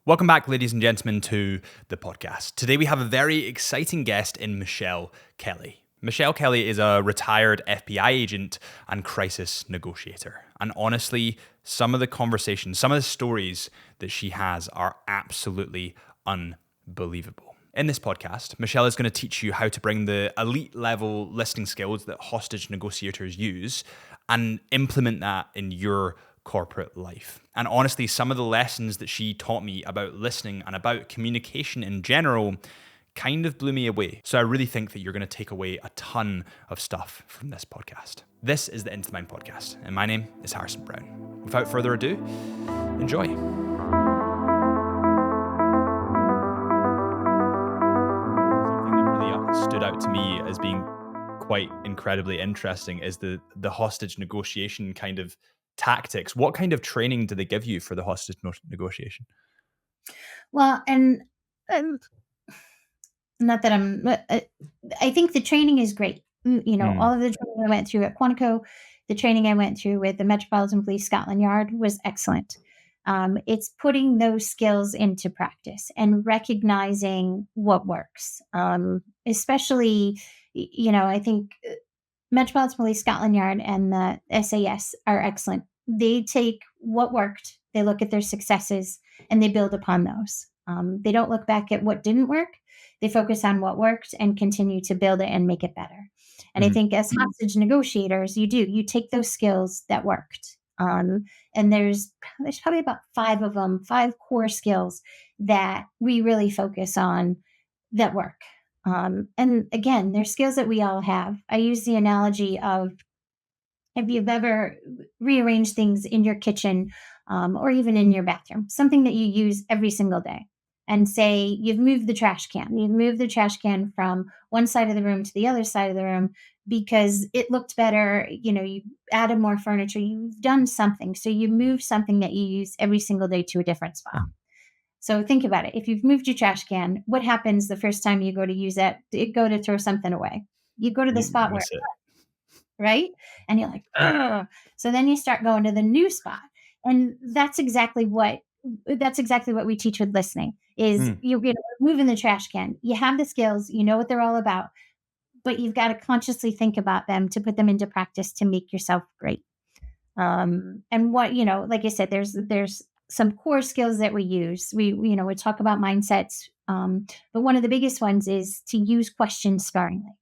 Welcome back, ladies and gentlemen, to the podcast. Today we have a very exciting guest in Michelle Kelley. Michelle Kelley is a retired FBI agent and crisis negotiator. And honestly, some of the conversations, some of the stories that she has are absolutely unbelievable. In this podcast, Michelle is going to teach you how to bring the elite level listening skills that hostage negotiators use and implement that in your corporate life. And honestly, some of the lessons that she taught me about listening and about communication in general kind of blew me away. So I really think that you're going to take away a ton of stuff from this podcast. This is the Into the Mind podcast, and my name is Harrison Brown. Without further ado, enjoy. Something that really stood out to me as being quite incredibly interesting is the hostage negotiation kind of tactics. What kind of training do they give you for the hostage negotiation? Well, and not that I think the training is great. All of the training I went through at Quantico, the training I went through with the Metropolitan Police Scotland Yard was excellent. It's putting those skills into practice and recognizing what works. Especially, I think Metropolitan Police Scotland Yard and the SAS are excellent. They take what worked, they look at their successes, and they build upon those. They don't look back at what didn't work. They focus on what worked and continue to build it and make it better. And I think as hostage negotiators, you take those skills that worked. And there's probably about 5 of them, 5 core skills that we really focus on that work. And again, they're skills that we all have. I use the analogy of if you've ever rearranged things in your kitchen or even in your bathroom, something that you use every single day, and say you've moved the trash can. You've moved the trash can from one side of the room to the other side of the room because it looked better. You added more furniture. You've done something. So you move something that you use every single day to a different spot. So think about it. If you've moved your trash can, what happens the first time you go to use it? You go to throw something away. You go to the spot where, right? And you're like, ugh. So then you start going to the new spot. And that's exactly what we teach with listening is you're moving the trash can. You have the skills, you know what they're all about, but you've got to consciously think about them to put them into practice to make yourself great. And what, like I said, there's some core skills that we use. We talk about mindsets. But one of the biggest ones is to use questions sparingly.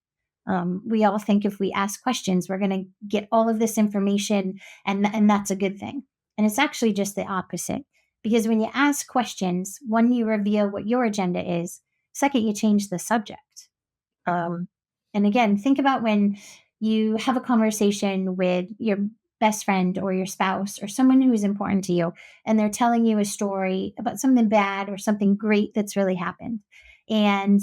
We all think if we ask questions, we're going to get all of this information and that's a good thing. And it's actually just the opposite. Because when you ask questions, one, you reveal what your agenda is. Second, you change the subject. And again, think about when you have a conversation with your best friend or your spouse or someone who is important to you, and they're telling you a story about something bad or something great that's really happened. And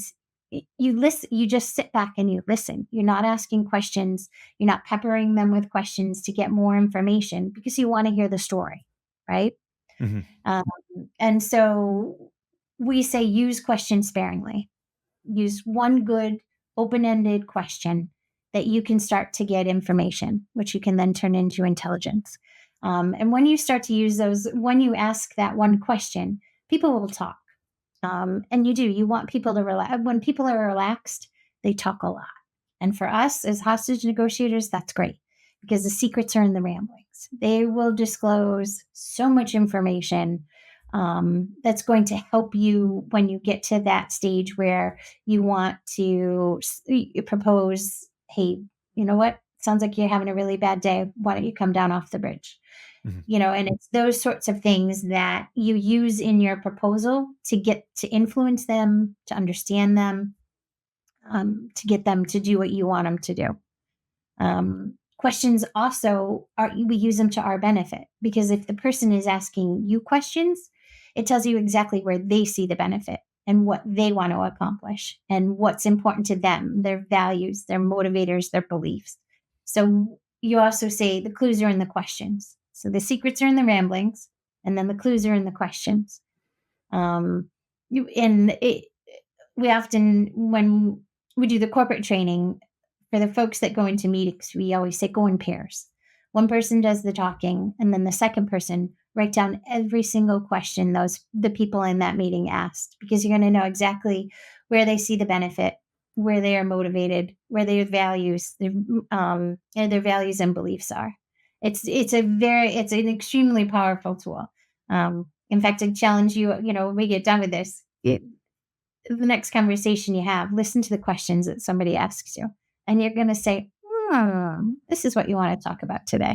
you listen, you just sit back and you listen. You're not asking questions. You're not peppering them with questions to get more information because you want to hear the story, right? Mm-hmm. And so we say use questions sparingly. Use one good open-ended question that you can start to get information, which you can then turn into intelligence. And when you start to use those, when you ask that one question, people will talk. And you want people to relax. When people are relaxed, they talk a lot. And for us as hostage negotiators, that's great because the secrets are in the ramblings. They will disclose so much information that's going to help you when you get to that stage where you want to propose, hey, you know what? Sounds like you're having a really bad day. Why don't you come down off the bridge? And it's those sorts of things that you use in your proposal to get to influence them, to understand them, to get them to do what you want them to do. Questions also we use them to our benefit because if the person is asking you questions, it tells you exactly where they see the benefit and what they want to accomplish and what's important to them, their values, their motivators, their beliefs. So you also say the clues are in the questions. So the secrets are in the ramblings, and then the clues are in the questions. We often, when we do the corporate training, for the folks that go into meetings, we always say go in pairs. One person does the talking, and then the second person write down every single question the people in that meeting asked, because you're going to know exactly where they see the benefit, where they are motivated, where their values and beliefs are. It's an extremely powerful tool. In fact, I challenge you, when we get done with this, the next conversation you have, listen to the questions that somebody asks you, and you're going to say, this is what you want to talk about today.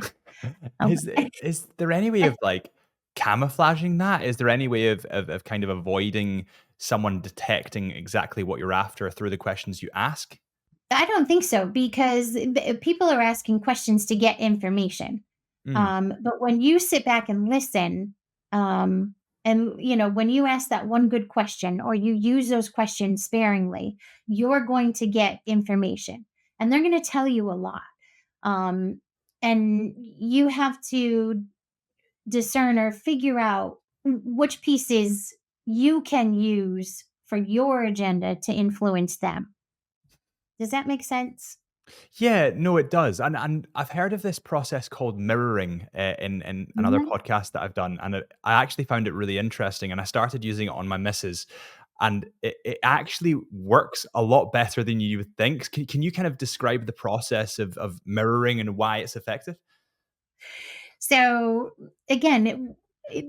Um, Is there any way of, like, camouflaging that? Is there any way of kind of avoiding someone detecting exactly what you're after through the questions you ask? I don't think so, because people are asking questions to get information. Mm, But when you sit back and listen, and when you ask that one good question or you use those questions sparingly, you're going to get information, and they're going to tell you a lot. Um, and you have to discern or figure out which pieces you can use for your agenda to influence them. Does that make sense? yeah, no, it does, and I've heard of this process called mirroring, in another Mhm. podcast that I've done, and I actually found it really interesting, and I started using it on my missus, and it actually works a lot better than you would think. Can you kind of describe the process of mirroring and why it's effective? So again, it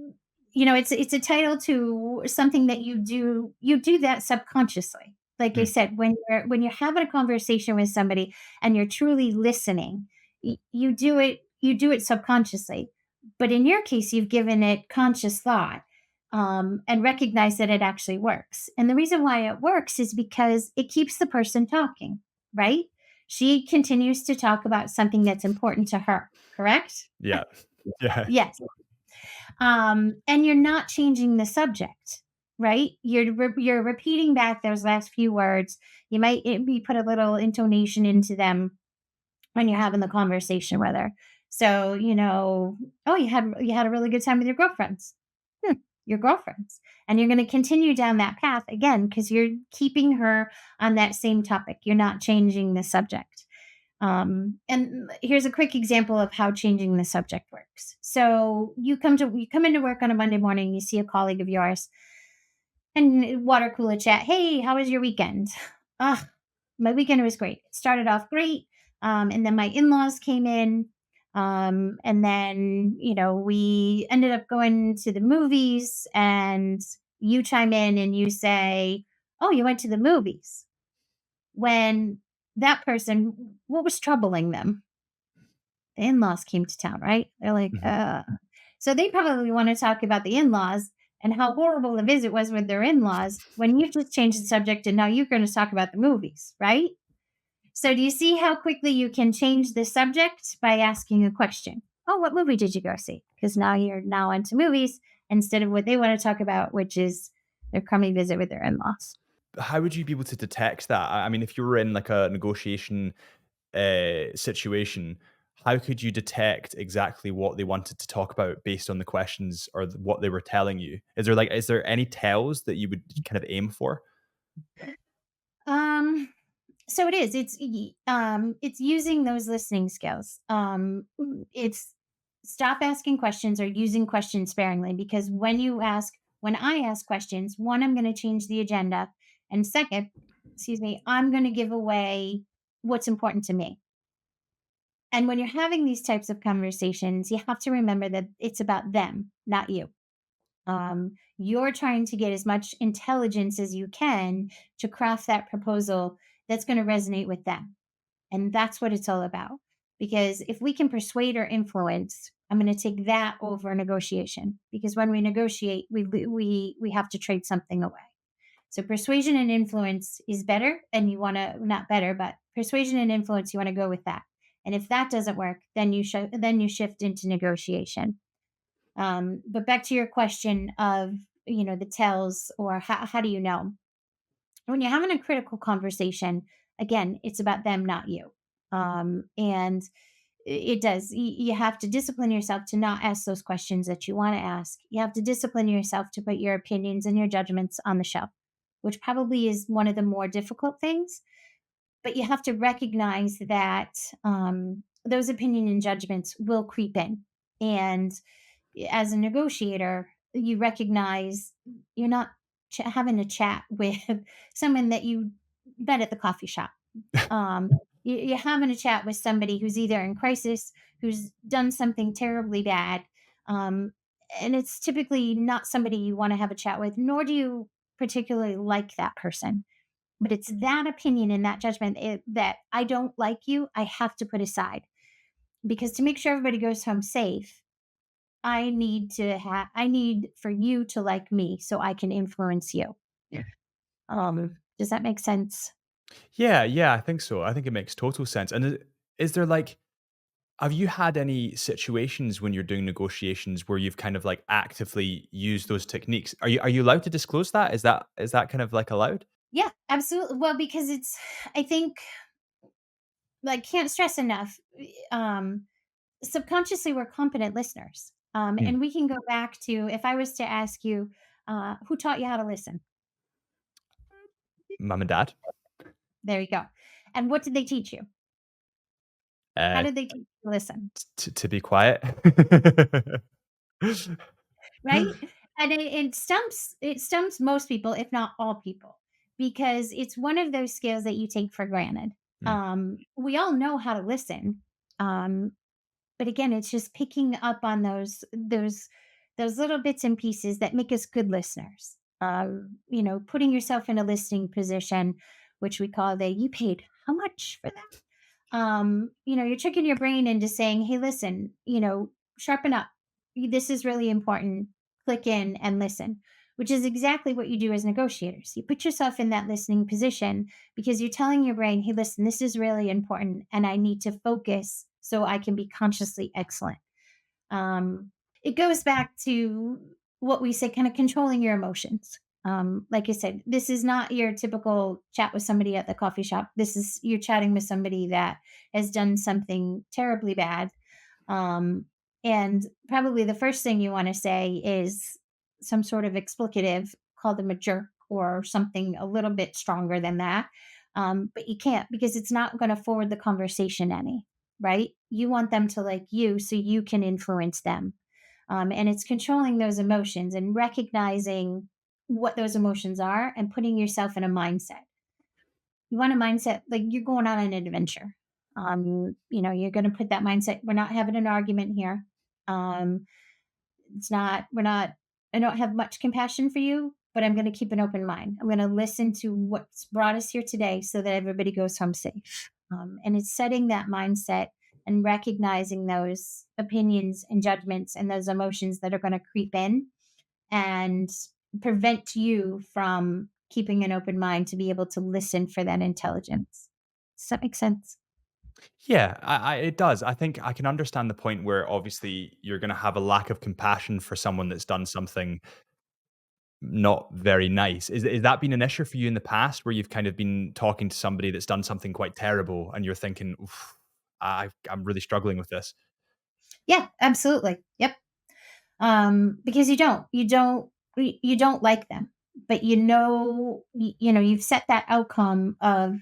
it's a title to something that you do that subconsciously. Like I Mm, said, when you're having a conversation with somebody and you're truly listening, you do it subconsciously. But in your case, you've given it conscious thought, and recognize that it actually works. And the reason why it works is because it keeps the person talking, right? She continues to talk about something that's important to her, correct? yeah, yeah. Yes. And you're not changing the subject, right? You're repeating back those last few words. You might be put a little intonation into them when you're having the conversation with her. So, oh, you had a really good time with your girlfriends. Your girlfriends. And you're going to continue down that path again because you're keeping her on that same topic. You're not changing the subject. And here's a quick example of how changing the subject works. So you come into work on a Monday morning, you see a colleague of yours, and water cooler chat. Hey, how was your weekend? Ah, my weekend was great. It started off great, and then my in-laws came in, and then we ended up going to the movies, and you chime in and you say, "Oh, you went to the movies." When that person, what was troubling them? The in-laws came to town, right? They're like, Mhm. So they probably want to talk about the in-laws and how horrible the visit was with their in-laws when you've just changed the subject and now you're going to talk about the movies, right? So do you see how quickly you can change the subject by asking a question? Oh, what movie did you go see? Because now you're now into movies instead of what they want to talk about, which is their crummy visit with their in-laws. How would you be able to detect that? I mean, if you were in, like, a negotiation, situation, how could you detect exactly what they wanted to talk about based on the questions or what they were telling you? Is there any tells that you would kind of aim for? Um, So it is. It's using those listening skills. It's stop asking questions or using questions sparingly, because when I ask questions, one, I'm going to change the agenda, and second, excuse me, I'm going to give away what's important to me. And when you're having these types of conversations, you have to remember that it's about them, not you. You're trying to get as much intelligence as you can to craft that proposal that's going to resonate with them, and that's what it's all about. Because if we can persuade or influence, I'm going to take that over negotiation. Because when we negotiate, we have to trade something away. So persuasion and influence is better, and you want to not better, but persuasion and influence, you want to go with that. And if that doesn't work, then you shift into negotiation. But back to your question of the tells, or how do you know? When you're having a critical conversation, again, it's about them, not you. And it does. You have to discipline yourself to not ask those questions that you want to ask. You have to discipline yourself to put your opinions and your judgments on the shelf, which probably is one of the more difficult things. But you have to recognize that those opinion and judgments will creep in. And as a negotiator, you recognize you're not having a chat with someone that you met at the coffee shop. Um, you're having a chat with somebody who's either in crisis, who's done something terribly bad, um, and it's typically not somebody you want to have a chat with, nor do you particularly like that person. But it's that opinion and that judgment that I don't like you, I have to put aside because to make sure everybody goes home safe, I need for you to like me so I can influence you. Yeah. Does that make sense? Yeah, yeah, I think so. I think it makes total sense. And is there like, have you had any situations when you're doing negotiations where you've kind of like actively used those techniques? Are you allowed to disclose that? Is that kind of like allowed? Yeah, absolutely. Well, because I think, like, can't stress enough, um, subconsciously, we're competent listeners. Hmm. And we can go back to if I was to ask you, who taught you how to listen? Mum and dad. There you go. And what did they teach you? How Uh, did they teach you to listen? to be quiet. Right? And it stumps most people, if not all people, because it's one of those skills that you take for granted. Hmm. We all know how to listen, um, but again, it's just picking up on those little bits and pieces that make us good listeners. Putting yourself in a listening position, which we call the you paid how much for that? You're tricking your brain into saying, hey, listen, sharpen up. This is really important. Click in and listen, which is exactly what you do as negotiators. You put yourself in that listening position because you're telling your brain, hey, listen, this is really important and I need to focus so I can be consciously excellent. Um, it goes back to what we say, kind of controlling your emotions. Like I said, this is not your typical chat with somebody at the coffee shop. This is you're chatting with somebody that has done something terribly bad. Um, and probably the first thing you want to say is some sort of explicative, call them a jerk or something a little bit stronger than that. But you can't because it's not going to forward the conversation any, right? You want them to like you so you can influence them. And it's controlling those emotions and recognizing what those emotions are and putting yourself in a mindset. You want a mindset like you're going on an adventure. You're going to put that mindset. We're not having an argument here. Um, we're not, I don't have much compassion for you, but I'm going to keep an open mind. I'm going to listen to what's brought us here today so that everybody goes home safe. And it's setting that mindset and recognizing those opinions and judgments and those emotions that are going to creep in and prevent you from keeping an open mind to be able to listen for that intelligence. Does that make sense? Yeah, it does. I think I can understand the point where obviously you're going to have a lack of compassion for someone that's done something not very nice. Is that been an issue for you in the past where you've kind of been talking to somebody that's done something quite terrible and you're thinking, "Oof, I'm really struggling with this." Yeah, absolutely. Yep. Because you don't like them, but you've set that outcome of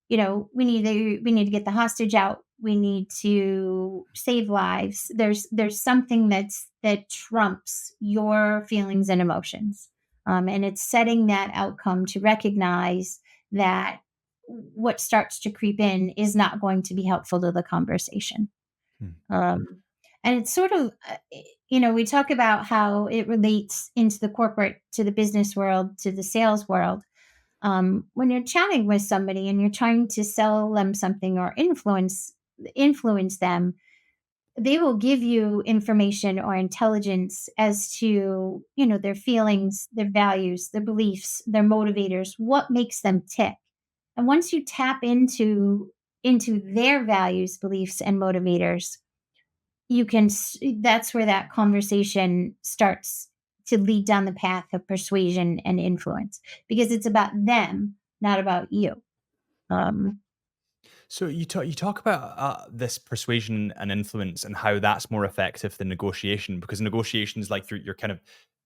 we need to get the hostage out. We need to save lives. There's something that trumps your feelings and emotions, and it's setting that outcome to recognize that what starts to creep in is not going to be helpful to the conversation. Hmm. Um, and it's sort of, we talk about how it relates into the corporate, to the business world, to the sales world. When you're chatting with somebody and you're trying to sell them something or influence them, they will give you information or intelligence as to their feelings, their values, their beliefs, their motivators, what makes them tick. And once you tap into their values, beliefs, and motivators, that's where that conversation starts to lead down the path of persuasion and influence because it's about them, not about you. um So you talk about this persuasion and influence and how that's more effective than negotiation because negotiation is like you're kind of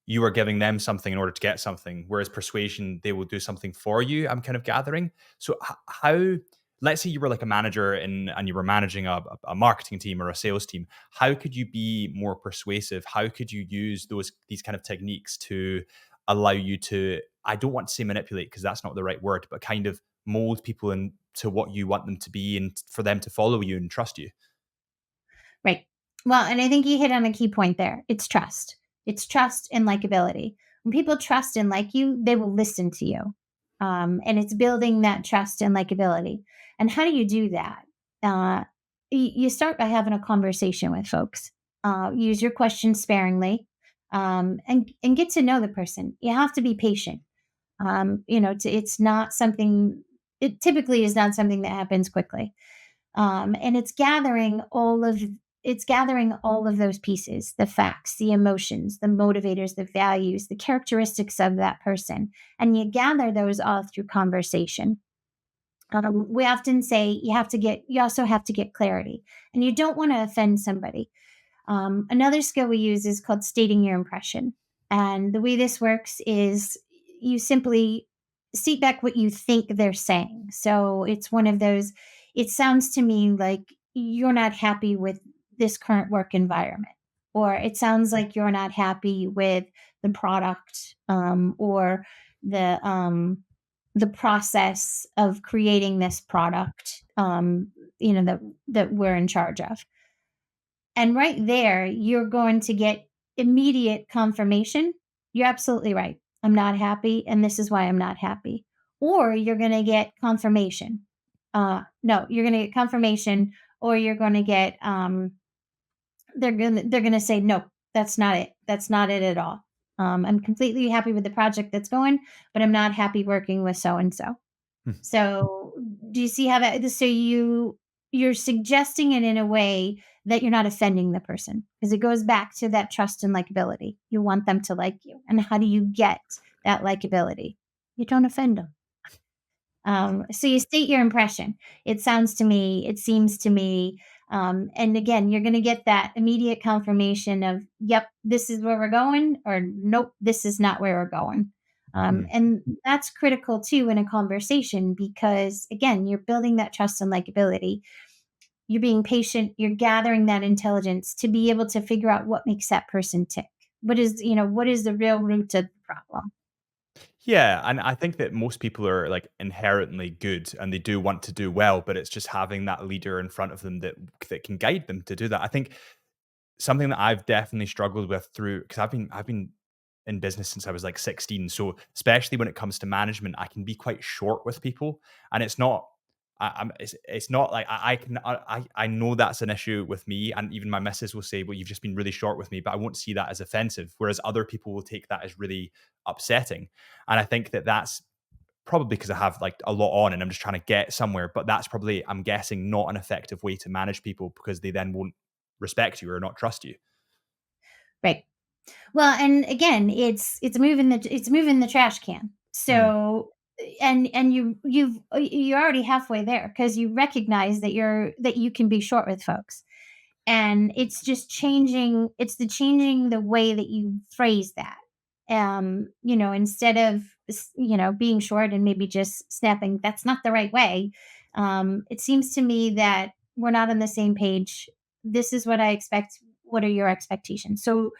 you are giving them something in order to get something, whereas persuasion they will do something for you. I'm kind of gathering. So how? let's say you were like a manager and you were managing a marketing team or a sales team. How could you be more persuasive? How could you use these kind of techniques to allow you to, I don't want to say manipulate because that's not the right word, but kind of mold people into what you want them to be and for them to follow you and trust you? Right. Well, and I think you hit on a key point there. It's trust. It's trust and likability. When people trust and like you, they will listen to you. And it's building that trust and likability. And how do you do that? Uh, you start by having a conversation with folks. Use your questions sparingly, and get to know the person. You have to be patient. It's not something. It typically is not something that happens quickly, and it's gathering all of those pieces, the facts, the emotions, the motivators, the values, the characteristics of that person, and you gather those all through conversation. We often say you also have to get clarity, and you don't want to offend somebody. Another skill we use is called stating your impression. And the way this works is you simply state back what you think they're saying. So it's one of those, it sounds to me like you're not happy with this current work environment, or it sounds like you're not happy with the product, or the process of creating this product, that we're in charge of. And right there, you're going to get immediate confirmation. You're absolutely right. I'm not happy, and this is why I'm not happy. Or you're going to get confirmation. No, you're going to get confirmation, or you're going to get they're gonna say no. That's not it. That's not it at all. I'm completely happy with the project that's going, but I'm not happy working with so and so. So, do you see how you're suggesting it in a way that you're not offending the person, because it goes back to that trust and likability. You want them to like you. And how do you get that likability? You don't offend them. So you state your impression. It sounds to me, it seems to me, and again, you're going to get that immediate confirmation of, yep, this is where we're going, or nope, this is not where we're going. And that's critical too in a conversation, because again, you're building that trust and likability. You're being patient. You're gathering that intelligence to be able to figure out what makes that person tick. What is the real root of the problem? Yeah, and I think that most people are like inherently good and they do want to do well, but it's just having that leader in front of them that can guide them to do that. I think something that I've definitely struggled with through, because I've been in business since I was like 16. So especially when it comes to management, I can be quite short with people, and it's not. It's not like I know that's an issue with me, and even my missus will say, "Well, you've just been really short with me," but I won't see that as offensive, whereas other people will take that as really upsetting. And I think that that's probably because I have like a lot on and I'm just trying to get somewhere. But that's probably, I'm guessing, not an effective way to manage people because they then won't respect you or not trust you. Right. Well, and again, it's moving the trash can. Mm, So, and you're already halfway there, because you recognize that you can be short with folks. And it's changing the way that you phrase that. Instead of being short and maybe just snapping, that's not the right way. It seems to me that we're not on the same page. This is what I expect. What are your expectations? So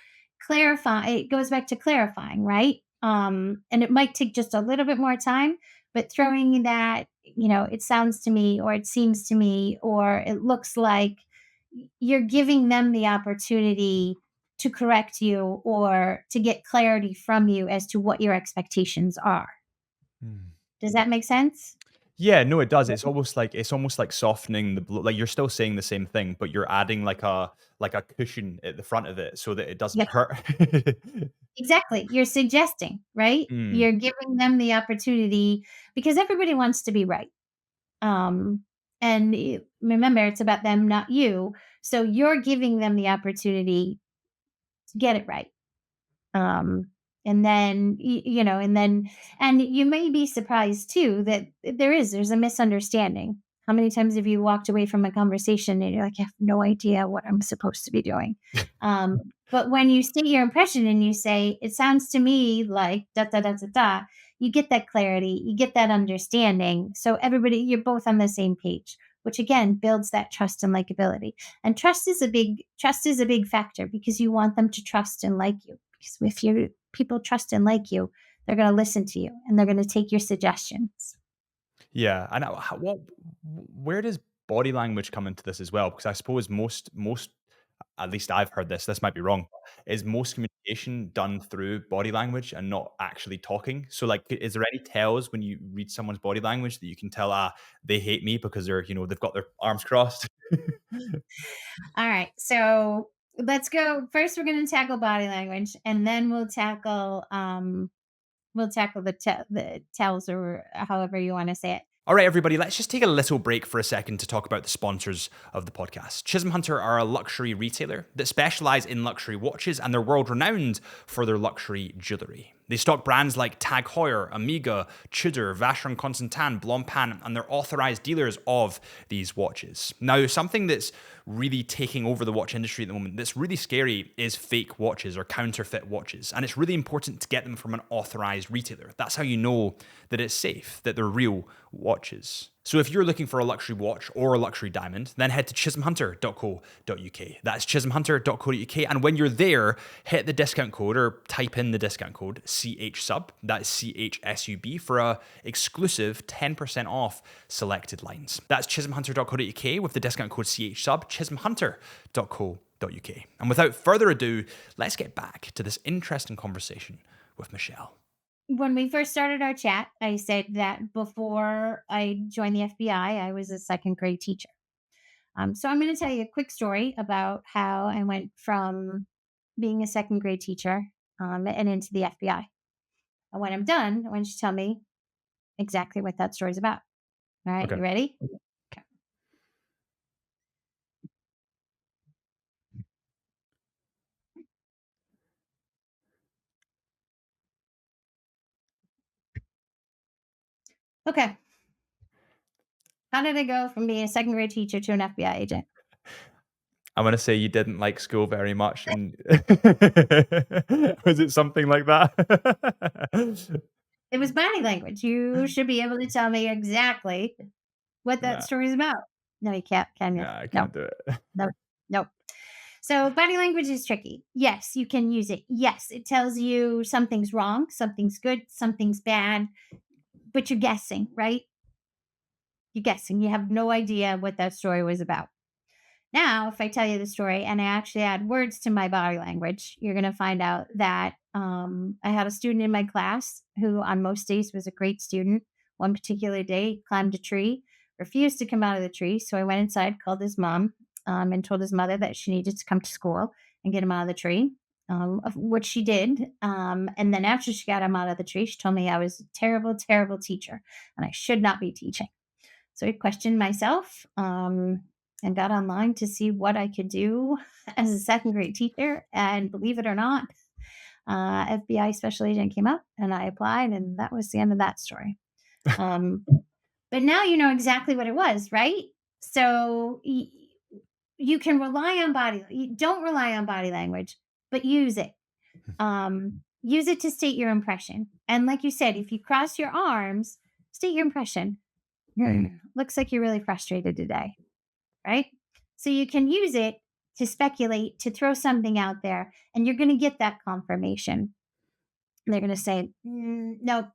clarify, it goes back to clarifying, right? And it might take just a little bit more time, but throwing that, it sounds to me, or it seems to me, or it looks like, you're giving them the opportunity to correct you or to get clarity from you as to what your expectations are. mm. Does that make sense? Yeah, no, it does. It's almost like softening the blow. Like you're still saying the same thing, but you're adding like a cushion at the front of it so that it doesn't Yeah, hurt. exactly. You're suggesting, right? Mm, You're giving them the opportunity, because everybody wants to be right. Remember, it's about them, not you. So you're giving them the opportunity to get it right. Um, and then, and you may be surprised too that there's a misunderstanding. How many times have you walked away from a conversation and you're like, I have no idea what I'm supposed to be doing? But when you state your impression and you say, it sounds to me like da da da da da, you get that clarity, you get that understanding. So everybody, you're both on the same page, which again builds that trust and likability. And trust is a big factor because you want them to trust and like you. Because if your people trust and like you, they're going to listen to you and they're going to take your suggestions. Yeah, and where does body language come into this as well? Because I suppose most at least I've heard this. This might be wrong. Is most communication done through body language and not actually talking? So, like, is there any tells when you read someone's body language that you can tell, they hate me because they've got their arms crossed? All right. So let's go. First, we're going to tackle body language, and then we'll tackle the tells or however you want to say it. All right, everybody, let's just take a little break for a second to talk about the sponsors of the podcast. Chisholm Hunter are a luxury retailer that specialize in luxury watches, and they're world renowned for their luxury jewelry. They stock brands like Tag Heuer, Amiga, Tudor, Vacheron Constantin, Blancpain, and they're authorized dealers of these watches. Now, something that's really taking over the watch industry at the moment that's really scary is fake watches or counterfeit watches. And it's really important to get them from an authorized retailer. That's how you know that it's safe, that they're real watches. So if you're looking for a luxury watch or a luxury diamond, then head to chisholmhunter.co.uk. That's chisholmhunter.co.uk. And when you're there, hit the discount code or type in the discount code CHSUB, that's CHSUB, for a exclusive 10% off selected lines. That's chisholmhunter.co.uk with the discount code CHSUB, chisholmhunter.co.uk. And without further ado, let's get back to this interesting conversation with Michelle. When we first started our chat, I said that before I joined the FBI, I was a second grade teacher. So I'm going to tell you a quick story about how I went from being a second grade teacher and into the FBI. And when I'm done, I want you to tell me exactly what that story's about. All right, Okay. you ready? Okay. Okay. How did I go from being a second grade teacher to an FBI agent? I'm gonna say you didn't like school very much, and was it something like that? It was body language. You should be able to tell me exactly what that Nah, story is about. No, you can't, can you? nah, I No, can't do it. no, no. So body language is tricky. Yes, you can use it. Yes, it tells you something's wrong, something's good, something's bad, but you're guessing, right? You're guessing. You have no idea what that story was about. Now, if I tell you the story and I actually add words to my body language, you're going to find out that I had a student in my class who, on most days, was a great student. One particular day, he climbed a tree, refused to come out of the tree. So I went inside, called his mom, and told his mother that she needed to come to school and get him out of the tree, of which she did. And then after she got him out of the tree, she told me I was a terrible, terrible teacher and I should not be teaching. So I questioned myself and got online to see what I could do as a second grade teacher. And believe it or not, FBI special agent came up and I applied, and that was the end of that story. Um, but now you know exactly what it was, right? So you can rely on you don't rely on body language, but use it. Use it to state your impression. And like you said, if you cross your arms, state your impression. Looks like you're really frustrated today, right? So you can use it to speculate, to throw something out there, and you're going to get that confirmation. They're going to say, no,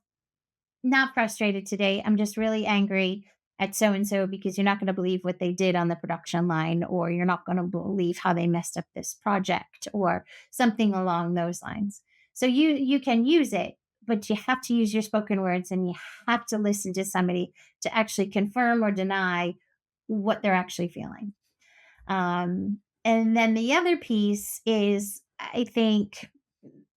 not frustrated today. I'm just really angry at so and so because you're not going to believe what they did on the production line, or you're not going to believe how they messed up this project, or something along those lines. So you can use it, but you have to use your spoken words and you have to listen to somebody to actually confirm or deny what they're actually feeling. And then the other piece is, I think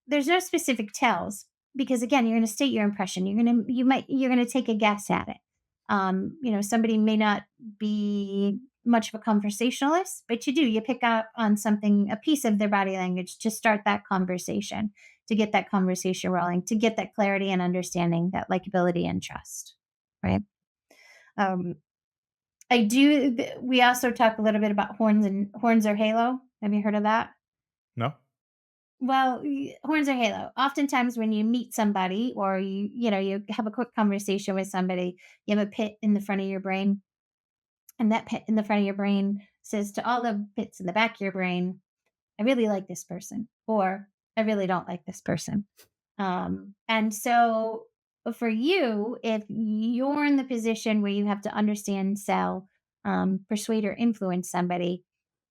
there's no specific tells because again, you're going to state your impression. You're going to take a guess at it. Somebody may not be much of a conversationalist, but you pick up on something, a piece of their body language to start that conversation, to get that conversation rolling, to get that clarity and understanding, that likability and trust. Right. Um, I do. We also talk a little bit about horns or halo. Have you heard of that? No? Well, horns or halo. Oftentimes, when you meet somebody, or you have a quick conversation with somebody, you have a pit in the front of your brain, and that pit in the front of your brain says to all the pits in the back of your brain, "I really like this person," or "I really don't like this person." And so for you, if you're in the position where you have to understand, sell, persuade, or influence somebody,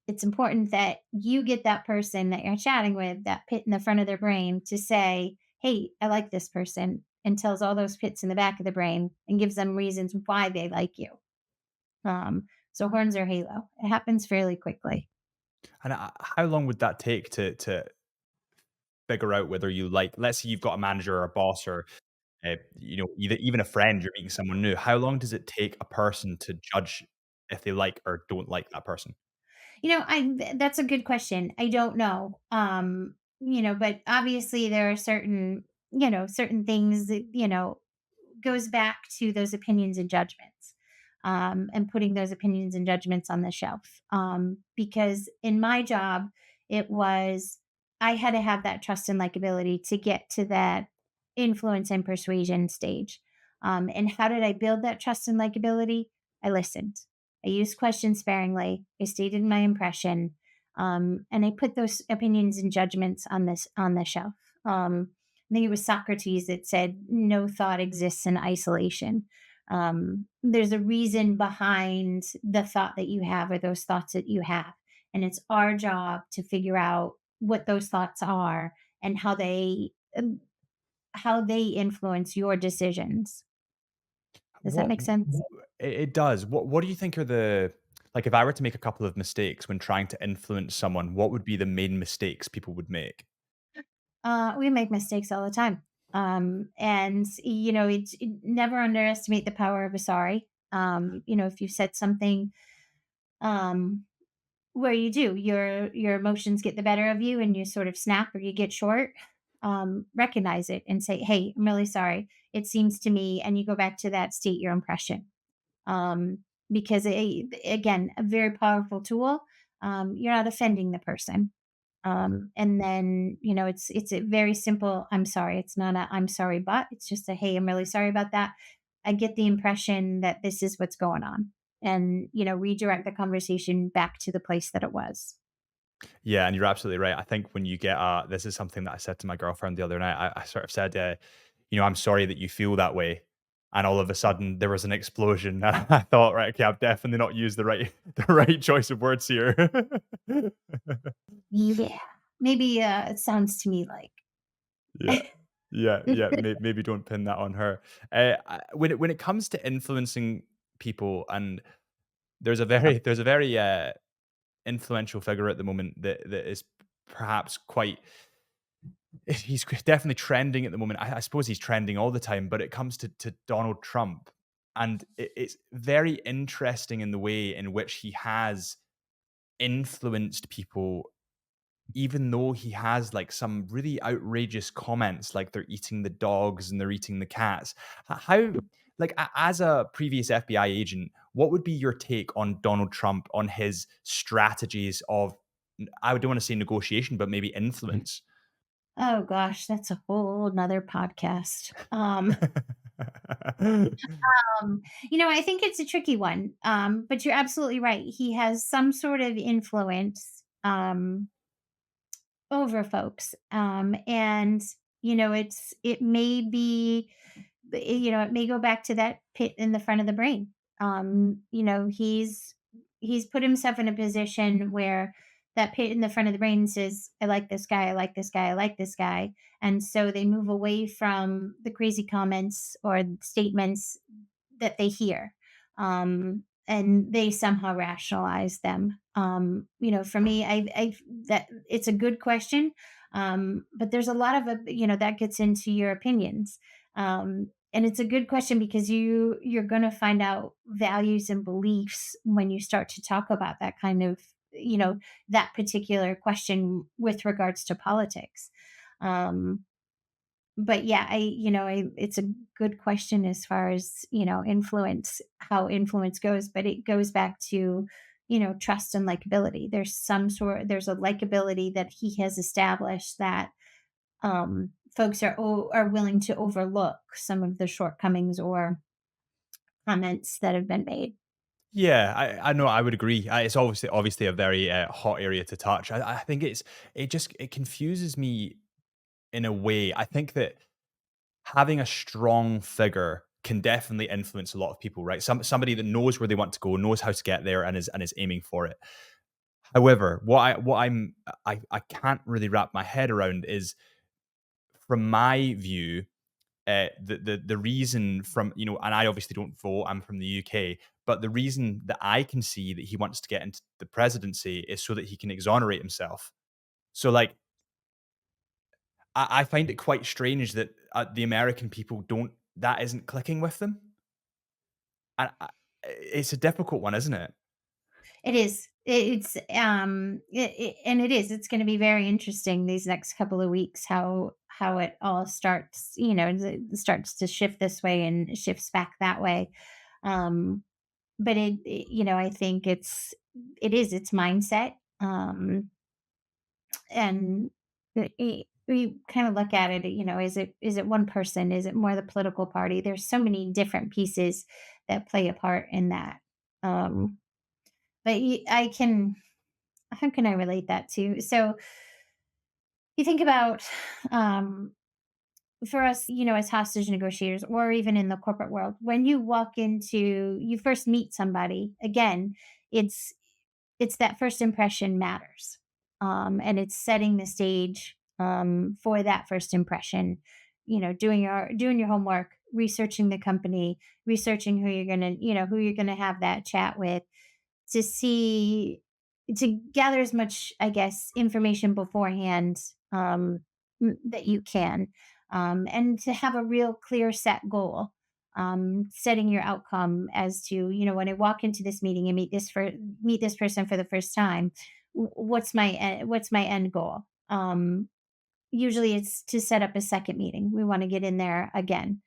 it's important that you get that person that you're chatting with, that pit in the front of their brain, to say, "Hey, I like this person," and tells all those pits in the back of the brain and gives them reasons why they like you. So horns or halo. It happens fairly quickly. And how long would that take to figure out whether you like, let's say you've got a manager or a boss or, even a friend, you're meeting someone new. How long does it take a person to judge if they like or don't like that person? That's a good question. I don't know. But obviously there are certain things that, goes back to those opinions and judgments, and putting those opinions and judgments on the shelf. Because in my job, it was, I had to have that trust and likability to get to that influence and persuasion stage. And how did I build that trust and likability? I listened. I used questions sparingly. I stated my impression, and I put those opinions and judgments on the shelf. I think it was Socrates that said, "No thought exists in isolation." There's a reason behind the thought that you have, or those thoughts that you have, and it's our job to figure out what those thoughts are and how they influence your decisions. Does that What make sense? it does. What do you think are the, like, if I were to make a couple of mistakes when trying to influence someone, what would be the main mistakes people would make? We make mistakes all the time. And never underestimate the power of a sorry. If you said something, um, where your emotions get the better of you and you sort of snap or you get short, recognize it and say, "Hey, I'm really sorry. It seems to me," and you go back to that, state your impression. Um, because again, a very powerful tool. You're not offending the person. And then, it's a very simple, "I'm sorry." It's not a "I'm sorry, but," it's just a, "Hey, I'm really sorry about that. I get the impression that this is what's going on." And, redirect the conversation back to the place that it was. Yeah, and you're absolutely right. I think when you get this is something that I said to my girlfriend the other night. I sort of said, "I'm sorry that you feel that way." And all of a sudden there was an explosion. I thought, right, okay, I've definitely not used the right the right choice of words here. Yeah. Maybe, it sounds to me like Yeah. Yeah, yeah, maybe don't pin that on her. When it comes to influencing people, and there's a very influential figure at the moment that is perhaps quite he's definitely trending at the moment. I suppose he's trending all the time, but it comes to Donald Trump, and it's very interesting in the way in which he has influenced people, even though he has like some really outrageous comments, like they're eating the dogs and they're eating the cats. How, like, as a previous FBI agent, what would be your take on Donald Trump, on his strategies of, I don't want to say negotiation, but maybe influence? Oh gosh, that's a whole 'nother podcast. I think it's a tricky one, but you're absolutely right. He has some sort of influence, over folks, and it may be, it may go back to that pit in the front of the brain. He's put himself in a position where that pit in the front of the brain says, "I like this guy, I like this guy, I like this guy," and so they move away from the crazy comments or statements that they hear, and they somehow rationalize them. For me, I that it's a good question, but there's a lot of that gets into your opinions, and it's a good question because you're going to find out values and beliefs when you start to talk about that kind of that particular question with regards to politics. Um, but yeah, it's a good question as far as, influence, how influence goes, but it goes back to, trust and likability. There's a likability that he has established that folks are willing to overlook some of the shortcomings or comments that have been made. Yeah, I know, I would agree. It's obviously a very hot area to touch. I think it confuses me in a way. I think that having a strong figure can definitely influence a lot of people, right? Somebody that knows where they want to go, knows how to get there, and is aiming for it. However, what I can't really wrap my head around is, from my view, the reason, from, and I obviously don't vote. I'm from the UK, but the reason that I can see that he wants to get into the presidency is so that he can exonerate himself. So, like, I find it quite strange that the American people don't that isn't clicking with them. And it's a difficult one, isn't it? It is. And it is. It's going to be very interesting these next couple of weeks how it all starts. Starts to shift this way and shifts back that way. Um, but I think it's mindset. And we kind of look at it. Is it one person? Is it more the political party? There's so many different pieces that play a part in that. Um, but I can how can I relate that to? So you think about for us, as hostage negotiators or even in the corporate world, when you first meet somebody, again, it's it's that first impression matters. And it's setting the stage for that first impression, doing your homework, researching the company, researching who you're gonna have that chat with, to see to gather as much, I guess, information beforehand, that you can, and to have a real clear set goal, setting your outcome as to, when I walk into this meeting and meet this person for the first time, what's my end goal? Usually it's to set up a second meeting. We want to get in there again.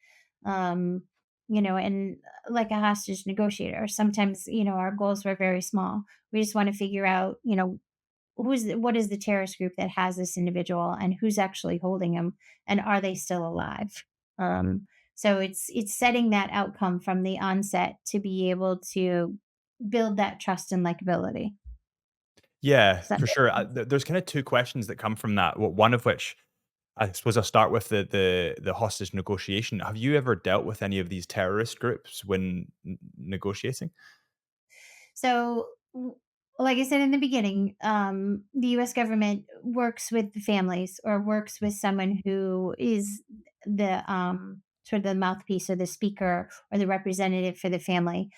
Um, and like a hostage negotiator, sometimes, our goals were very small. We just want to figure out, what is the terrorist group that has this individual and who's actually holding him and are they still alive? Um, so it's setting that outcome from the onset to be able to build that trust and likability. Yeah, Does that for make sure. sense? There's kind of two questions that come from that. One of which, I suppose I'll start with the hostage negotiation. Have you ever dealt with any of these terrorist groups when negotiating? So, like I said in the beginning, the U.S. government works with the families or works with someone who is the sort of the mouthpiece or the speaker or the representative for the family,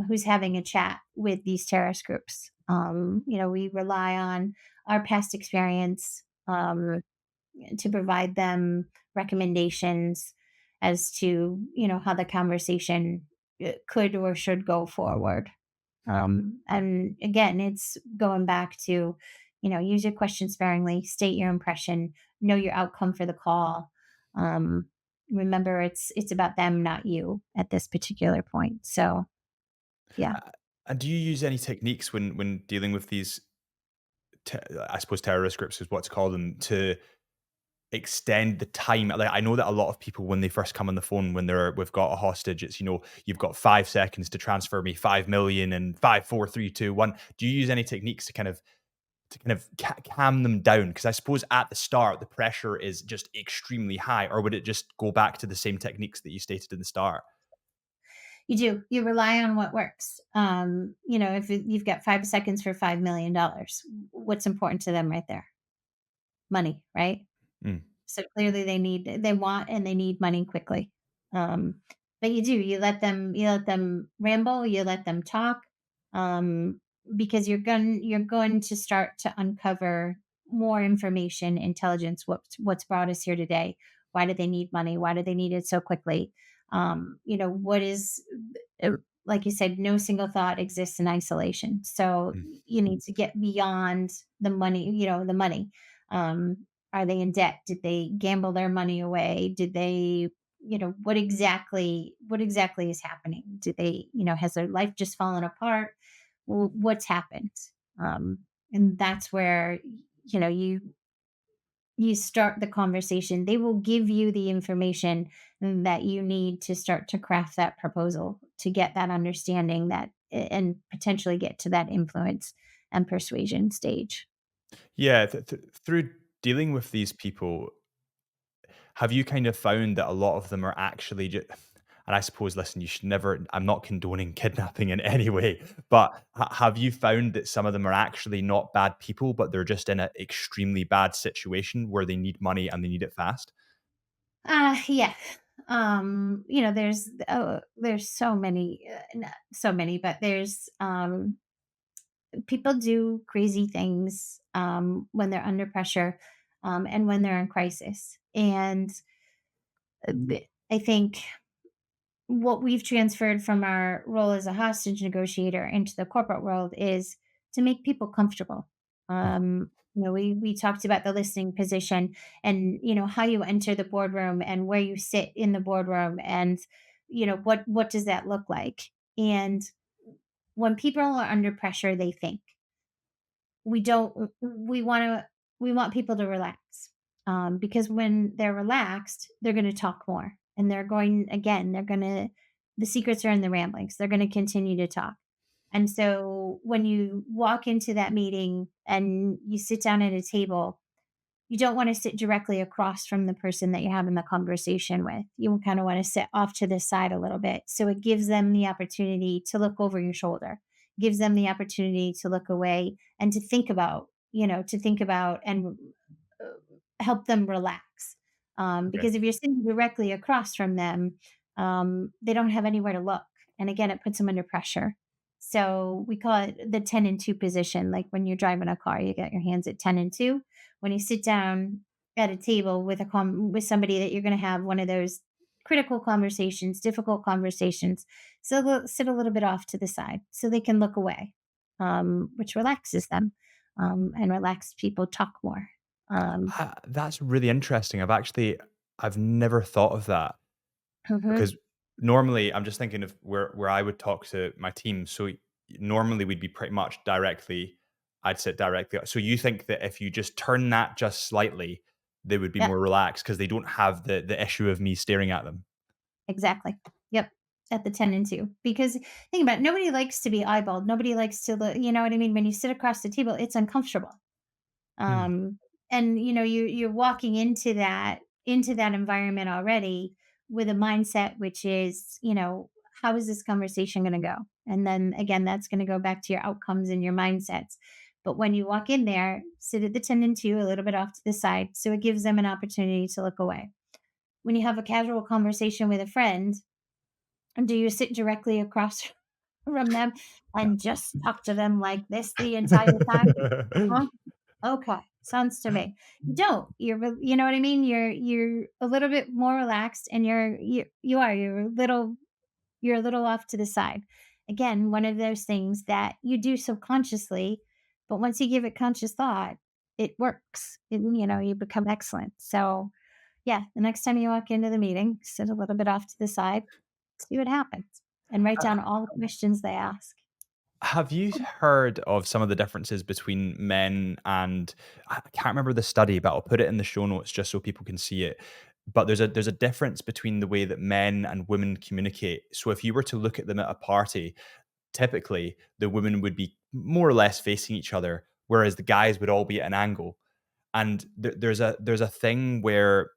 who's having a chat with these terrorist groups. We rely on our past experience to provide them recommendations as to how the conversation could or should go forward. And again, it's going back to, use your question sparingly, state your impression, know your outcome for the call. Um, Remember, it's about them, not you, at this particular point. So, yeah. Uh, and do you use any techniques when dealing with these, I suppose terrorist groups is what to call them, to extend the time? Like, I know that a lot of people, when they first come on the phone, when we've got a hostage, it's, you've got 5 seconds to transfer me 5 million and 5, 4, 3, 2, 1. Do you use any techniques to kind of calm them down? Because I suppose at the start the pressure is just extremely high, or would it just go back to the same techniques that you stated in the start? You do. You rely on what works. If you've got 5 seconds for $5 million, what's important to them right there? Money, right? Mm. So clearly they want and they need money quickly. Um, but you let them ramble, you let them talk, because you're going to start to uncover more information, intelligence, what's brought us here today. Why do they need money? Why do they need it so quickly? What is uh, like you said, no single thought exists in isolation. So Mm. you need to get beyond the money, the money. Are they in debt? Did they gamble their money away? Did they, what exactly is happening? Did they, has their life just fallen apart? Well, what's happened? Um, and that's where, you start the conversation. They will give you the information that you need to start to craft that proposal to get that understanding and potentially get to that influence and persuasion stage. Yeah, through dealing with these people, have you kind of found that a lot of them are actually just, and I suppose, listen, you should never, I'm not condoning kidnapping in any way, but have you found that some of them are actually not bad people, but they're just in an extremely bad situation where they need money and they need it fast? Yeah. There's so many, not so many, but there's people do crazy things when they're under pressure, and when they're in crisis. And I think what we've transferred from our role as a hostage negotiator into the corporate world is to make people comfortable. Mhm. We talked about the listening position, and how you enter the boardroom and where you sit in the boardroom, and what does that look like. And when people are under pressure, they think we don't we want people to relax, because when they're relaxed, they're going to talk more, and the secrets are in the ramblings. They're going to continue to talk. And so when you walk into that meeting and you sit down at a table, you don't want to sit directly across from the person that you're having the conversation with. You kind of want to sit off to the side a little bit. So it gives them the opportunity to look over your shoulder, gives them the opportunity to look away and to think about and uh, help them relax. Okay. Because if you're sitting directly across from them, they don't have anywhere to look. And again, it puts them under pressure. So we call it the 10 and 2 position. Like when you're driving a car, you got your hands at 10 and 2. When you sit down at a table with somebody that you're going to have one of those critical conversations, difficult conversations, so they'll sit a little bit off to the side so they can look away, which relaxes them, and relaxed people talk more. Um, That's really interesting. I've never thought of that. mhm, Because normally I'm just thinking of where I would talk to my team. So normally we'd be pretty much directly, I'd sit directly. So you think that if you just turn that just slightly, they would be yeah, more relaxed because they don't have the issue of me staring at them. exactly. Yep, at the 10 and 2. Because think about it, nobody likes to be eyeballed. Nobody likes to look, you know what I mean? When you sit across the table, it's uncomfortable. Mm, Um, and you're walking into that environment already with a mindset which is, how is this conversation going to go? And then again, that's going to go back to your outcomes and your mindsets. But when you walk in there, sit at the 10 and 2, a little bit off to the side, so it gives them an opportunity to look away. When you have a casual conversation with a friend, do you sit directly across from them and just talk to them like this the entire time? yeah. Huh? Okay, sounds to me. You don't. You know what I mean? You're a little bit more relaxed, and you're a little off to the side. Again, one of those things that you do subconsciously, but once you give it conscious thought, it works. You become excellent. So, yeah, the next time you walk into the meeting, sit a little bit off to the side, see what happens, and write down all the questions they ask. Have you heard of some of the differences between men and, I can't remember the study, but I'll put it in the show notes just so people can see it. But there's a difference between the way that men and women communicate. So if you were to look at them at a party, typically the women would be more or less facing each other, whereas the guys would all be at an angle. And there's a thing where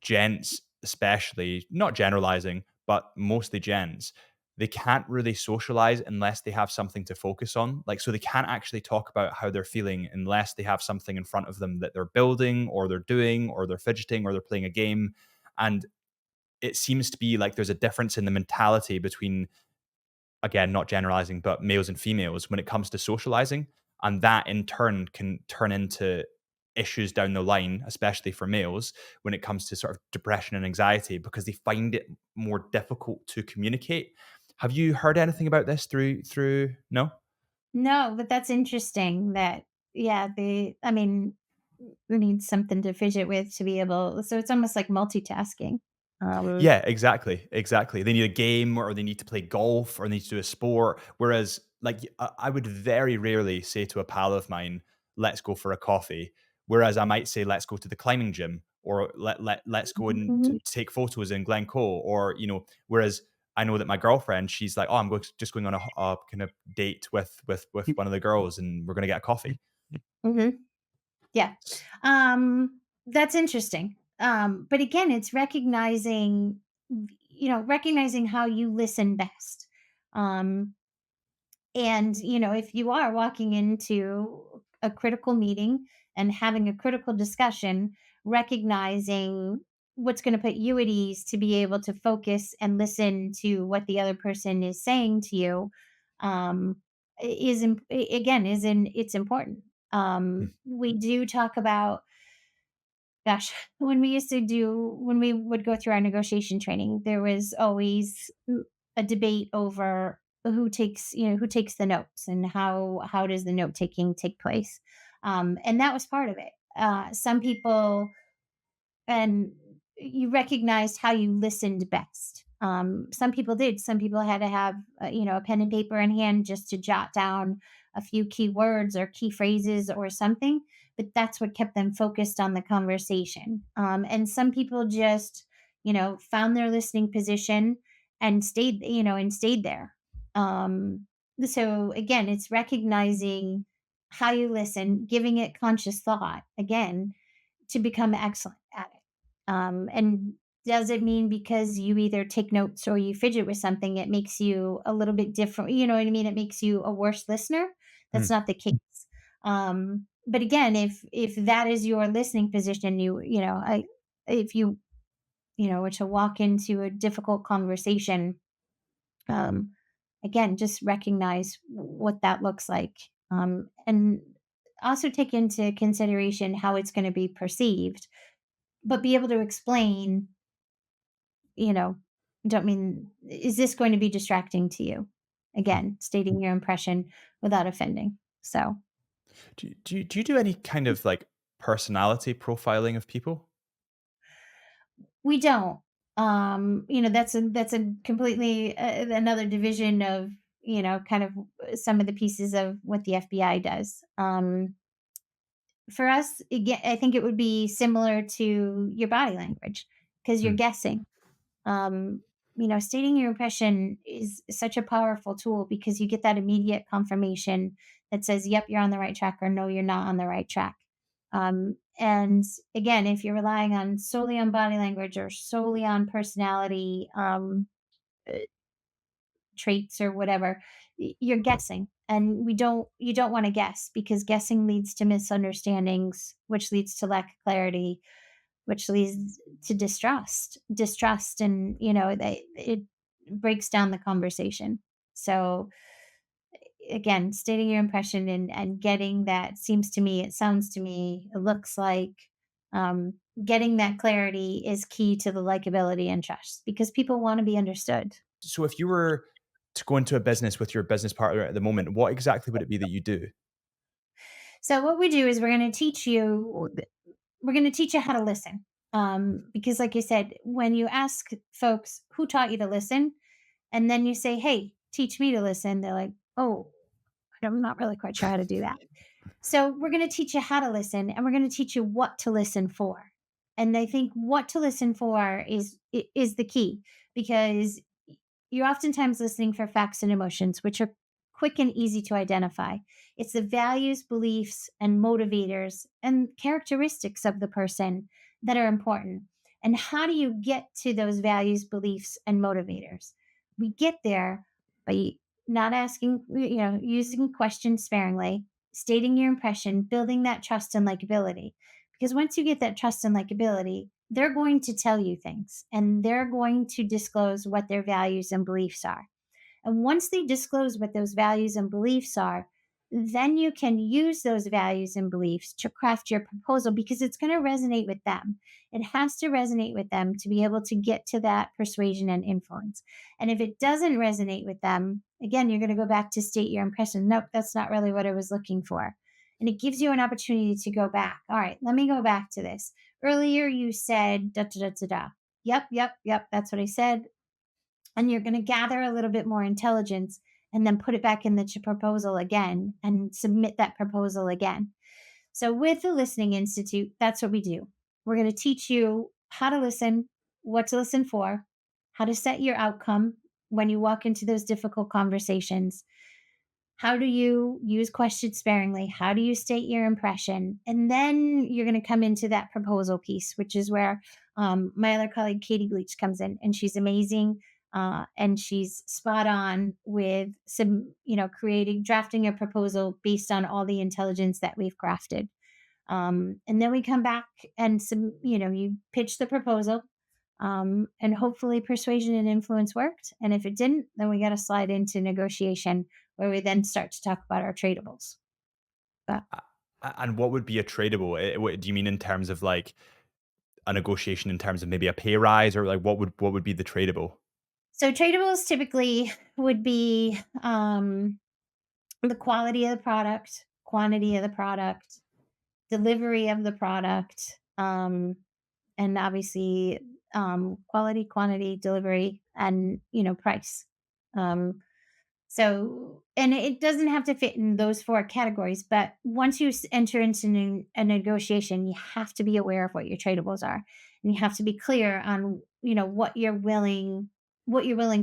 gents, especially, not generalizing, but mostly gents, they can't really socialize unless they have something to focus on. Like, so they can't actually talk about how they're feeling unless they have something in front of them that they're building or they're doing or they're fidgeting or they're playing a game. And it seems to be like there's a difference in the mentality between, again, not generalizing, but males and females when it comes to socializing. And that in turn can turn into issues down the line, especially for males, when it comes to sort of depression and anxiety, because they find it more difficult to communicate. Have you heard anything about this no? No, but that's interesting that, yeah, I mean, who needs something to fidget with to be able, so it's almost like multitasking. Um Yeah, exactly, exactly. They need a game or they need to play golf or they need to do a sport. Whereas, like, I would very rarely say to a pal of mine, "Let's go for a coffee." Whereas I might say, "Let's go to the climbing gym," or let's go and Mhm, take photos in Glencoe, or Whereas I know that my girlfriend, she's like, "Oh, I'm just going on a kind of date with one of the girls, and we're going to get a coffee." mhm. Yeah. That's interesting. But again, it's recognizing how you listen best. Um, and, if you are walking into a critical meeting and having a critical discussion, recognizing what's going to put you at ease to be able to focus and listen to what the other person is saying to you, again, it's important. We do talk about, gosh, when we would go through our negotiation training, there was always a debate over who takes the notes and how does the note taking take place. And that was part of it. Some people, and you recognized how you listened best. Some people did. Some people had to have, a pen and paper in hand just to jot down a few key words or key phrases or something. But that's what kept them focused on the conversation. And some people just, found their listening position and stayed there. Um, so again, it's recognizing how you listen, giving it conscious thought. Again, to become excellent at it. And does it mean because you either take notes or you fidget with something, it makes you a little bit different? You know what I mean? It makes you a worse listener. That's Hmm. not the case. But again, if that is your listening position, if you were to walk into a difficult conversation, um, again, just recognize what that looks like, and also take into consideration how it's going to be perceived, but be able to explain, you know, don't mean, is this going to be distracting to you? Hmm. Again, stating your impression without offending. So Do you do any kind of like personality profiling of people? we don't. That's a completely another division of, kind of some of the pieces of what the FBI does. For us, again, I think it would be similar to your body language because you're Hmm. guessing. um, Stating your impression is such a powerful tool because you get that immediate confirmation that says, yep, you're on the right track, or no, you're not on the right track. And again, if you're relying on solely on body language or solely on personality uh, traits or whatever, you're guessing. And you don't want to guess because guessing leads to misunderstandings, which leads to lack of clarity, which leads to distrust, and it breaks down the conversation. So again, stating your impression and getting that, it sounds to me, it looks like, um, getting that clarity is key to the likability and trust because people want to be understood. So if you were to go into a business with your business partner at the moment, what exactly would it be that you do? So what we do is we're going to teach you how to listen. Because like you said, when you ask folks who taught you to listen, and then you say, "Hey, teach me to listen," they're like, "Oh, I'm not really quite sure how to do that." So we're going to teach you how to listen, and we're going to teach you what to listen for. And I think what to listen for is the key because you're oftentimes listening for facts and emotions, which are quick and easy to identify. It's the values, beliefs, and motivators and characteristics of the person that are important. And how do you get to those values, beliefs, and motivators? We get there by not asking, using questions sparingly, stating your impression, building that trust and likability. Because once you get that trust and likability, they're going to tell you things and they're going to disclose what their values and beliefs are. And once they disclose what those values and beliefs are, then you can use those values and beliefs to craft your proposal because it's going to resonate with them. It has to resonate with them to be able to get to that persuasion and influence. And if it doesn't resonate with them, again, you're going to go back to state your impression. Nope, that's not really what I was looking for. and it gives you an opportunity to go back. All right, let me go back to this. Earlier, you said da da da da da. Yep, yep, yep. That's what I said. And you're going to gather a little bit more intelligence and then put it back in the proposal again and submit that proposal again. So, with the Listening Institute, that's what we do. We're going to teach you how to listen, what to listen for, how to set your outcome when you walk into those difficult conversations. How do you use questions sparingly? How do you state your impression? And then you're going to come into that proposal piece, which is where my other colleague, Katie Bleach, comes in, and she's amazing. And she's spot on with some, creating, drafting a proposal based on all the intelligence that we've crafted. And then we come back and you pitch the proposal, and hopefully persuasion and influence worked. And if it didn't, then we got to slide into negotiation where we then start to talk about our tradables. But And what would be a tradable? Do you mean in terms of like a negotiation in terms of maybe a pay rise, or like what would be the tradable? so tradables typically would be the quality of the product, quantity of the product, delivery of the product, and obviously quality, quantity, delivery, and price. Um, So, and it doesn't have to fit in those 4 categories, but once you enter into a negotiation, you have to be aware of what your tradables are, and you have to be clear on, what you're willing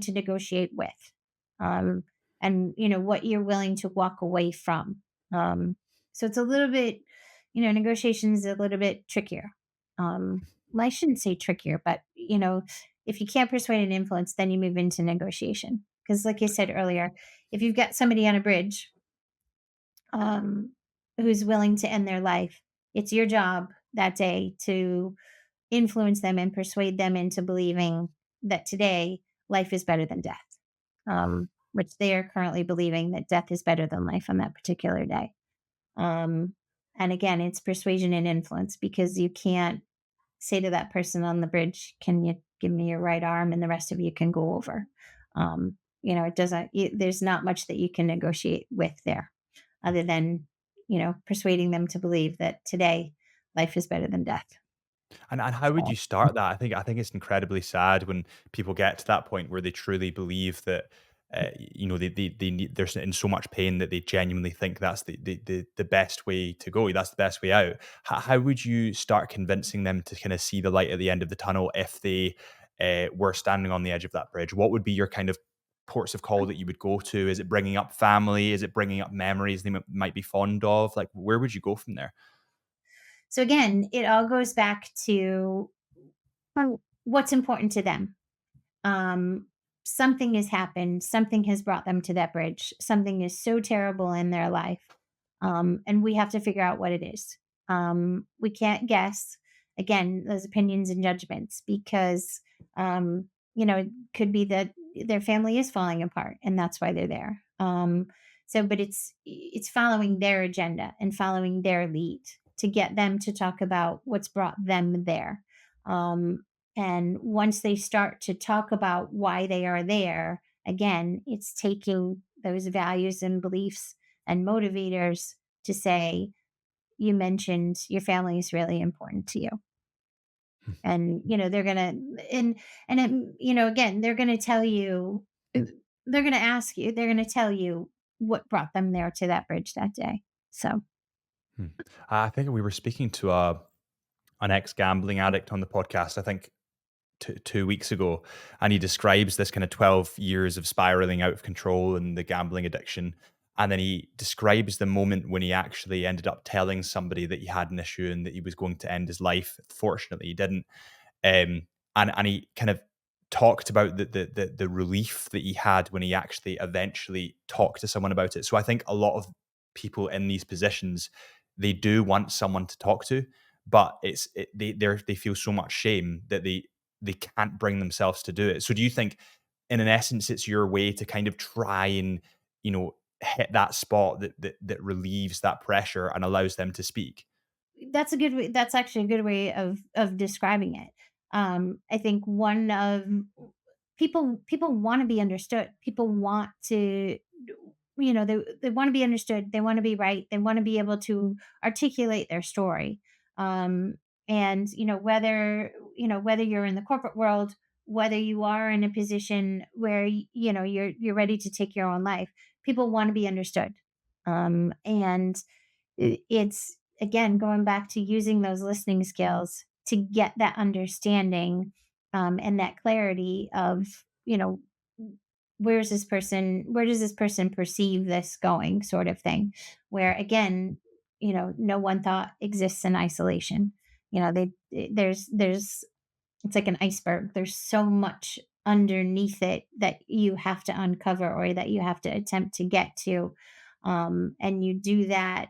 to negotiate with, um, and what you're willing to walk away from. Um, so it's a little bit, negotiation is a little bit trickier. Well, I shouldn't say trickier, but if you can't persuade and influence, then you move into negotiation. Because, like I said earlier, if you've got somebody on a bridge, um, who's willing to end their life, it's your job that day to influence them and persuade them into believing that today life is better than death, which they are currently believing that death is better than life on that particular day. Um, and again, it's persuasion and influence because you can't say to that person on the bridge, "Can you give me your right arm?" And the rest of you can go over. It doesn't, there's not much that you can negotiate with there other than, persuading them to believe that today life is better than death. And how would So, you start that? I think it's incredibly sad when people get to that point where they truly believe that they need, they're in so much pain that they genuinely think that's the best way to go. That's the best way out. How would you start convincing them to kind of see the light at the end of the tunnel if they were standing on the edge of that bridge? What would be your kind of ports of call that you would go to? Is it bringing up family? Is it bringing up memories they might be fond of? Like, where would you go from there? so again, it all goes back to what's important to them. um, Something has happened, something has brought them to that bridge, something is so terrible in their life, and we have to figure out what it is. We can't guess. Again, those opinions and judgments, because it could be that their family is falling apart, and that's why they're there. But it's following their agenda and following their lead to get them to talk about what's brought them there. Um, and once they start to talk about why they are there, again, it's taking those values and beliefs and motivators to say, you mentioned your family is really important to you. And, they're going to, again, they're going to tell you, they're going to ask you, they're going to tell you what brought them there to that bridge that day. So, Hmm. I think we were speaking to an ex gambling addict on the podcast. I think 2 weeks ago, and he describes this kind of 12 years of spiraling out of control and the gambling addiction. And then he describes the moment when he actually ended up telling somebody that he had an issue and that he was going to end his life. Fortunately, he didn't. And he kind of talked about the relief that he had when he actually eventually talked to someone about it. So I think a lot of people in these positions, they do want someone to talk to, but they feel so much shame that they can't bring themselves to do it. So do you think, in an essence, it's your way to kind of try and hit that spot that relieves that pressure and allows them to speak? that's a good way, that's actually a good way of describing it. I think one of people want to be understood. People want to they want to be understood, they want to be right, they want to be able to articulate their story. Um, and whether you're in the corporate world, whether you are in a position where you're ready to take your own life, people want to be understood. And it's again going back to using those listening skills to get that understanding, and that clarity of, where does this person perceive this going, sort of thing, where again, no one thought exists in isolation. There's it's like an iceberg. There's so much underneath it that you have to uncover, or that you have to attempt to get to. And you do that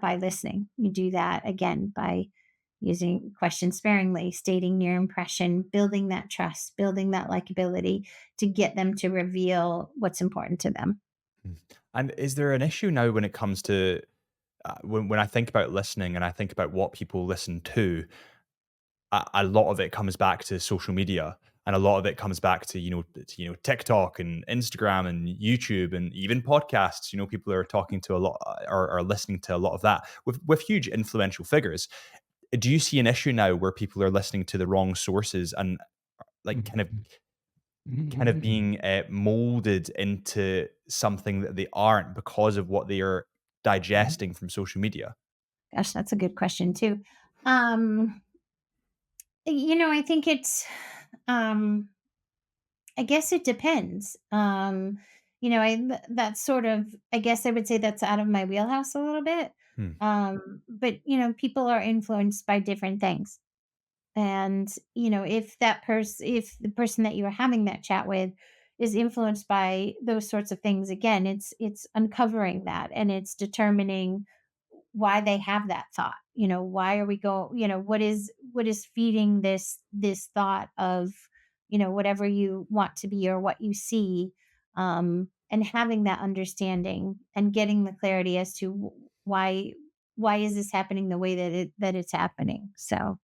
by listening. You do that again by using questions sparingly, stating your impression, building that trust, building that likability to get them to reveal what's important to them. Mm. And is there an issue now when it comes to when I think about listening and I think about what people listen to, a lot of it comes back to social media, and a lot of it comes back to TikTok and Instagram and YouTube and even podcasts. People are talking to a lot, are listening to a lot of that with huge influential figures. Do you see an issue now where people are listening to the wrong sources and like kind of being molded into something that they aren't because of what they are digesting from social media? Gosh, that's a good question too. Um, I think um, I guess it depends. That's sort of, I guess I would say that's out of my wheelhouse a little bit. Hmm. But people are influenced by different things. And, if the person that you are having that chat with is influenced by those sorts of things, again, it's uncovering that, and it's determining why they have that thought. Why are we go, what is feeding this thought of, whatever you want to be or what you see, and having that understanding and getting the clarity as to why is this happening the way that it's happening. So,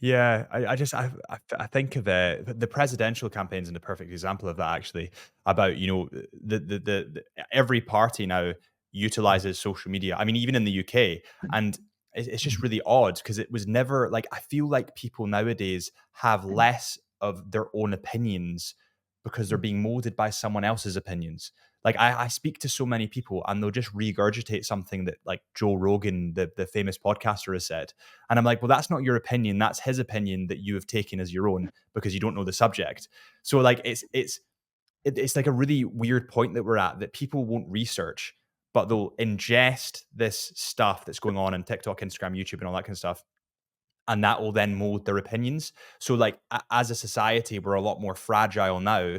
Yeah, I think of the presidential campaigns and the perfect example of that actually about every party now utilizes social media. I mean, even in the UK, and it's just really odd because it was never like I feel like people nowadays have less of their own opinions because they're being molded by someone else's opinions. Like I speak to so many people and they'll just regurgitate something that like Joe Rogan, the famous podcaster, has said, and I'm like, well, that's not your opinion. That's his opinion that you have taken as your own because you don't know the subject. So like it's like a really weird point that we're at that people won't research, but they'll ingest this stuff that's going on TikTok, Instagram, YouTube, and all that kind of stuff. And that will then mold their opinions. So like as a society, we're a lot more fragile now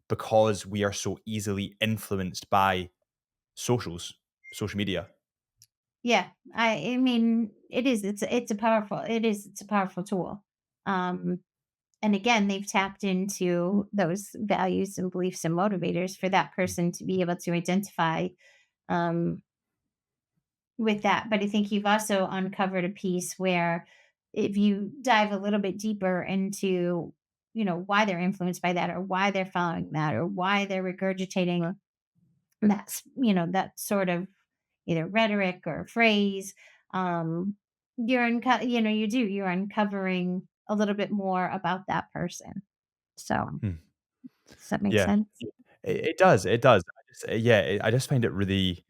because we are so easily influenced by social media. yeah, I mean, it's a powerful tool. Um, and again, they've tapped into those values and beliefs and motivators for that person to be able to identify, um, with that. But I think you've also uncovered a piece where, if you dive a little bit deeper into, why they're influenced by that, or why they're following that, or why they're regurgitating that sort of either rhetoric or phrase, um, you're uncovering a little bit more about that person. So, Hmm. does that make Yeah, sense? it does. It does. I just find it really.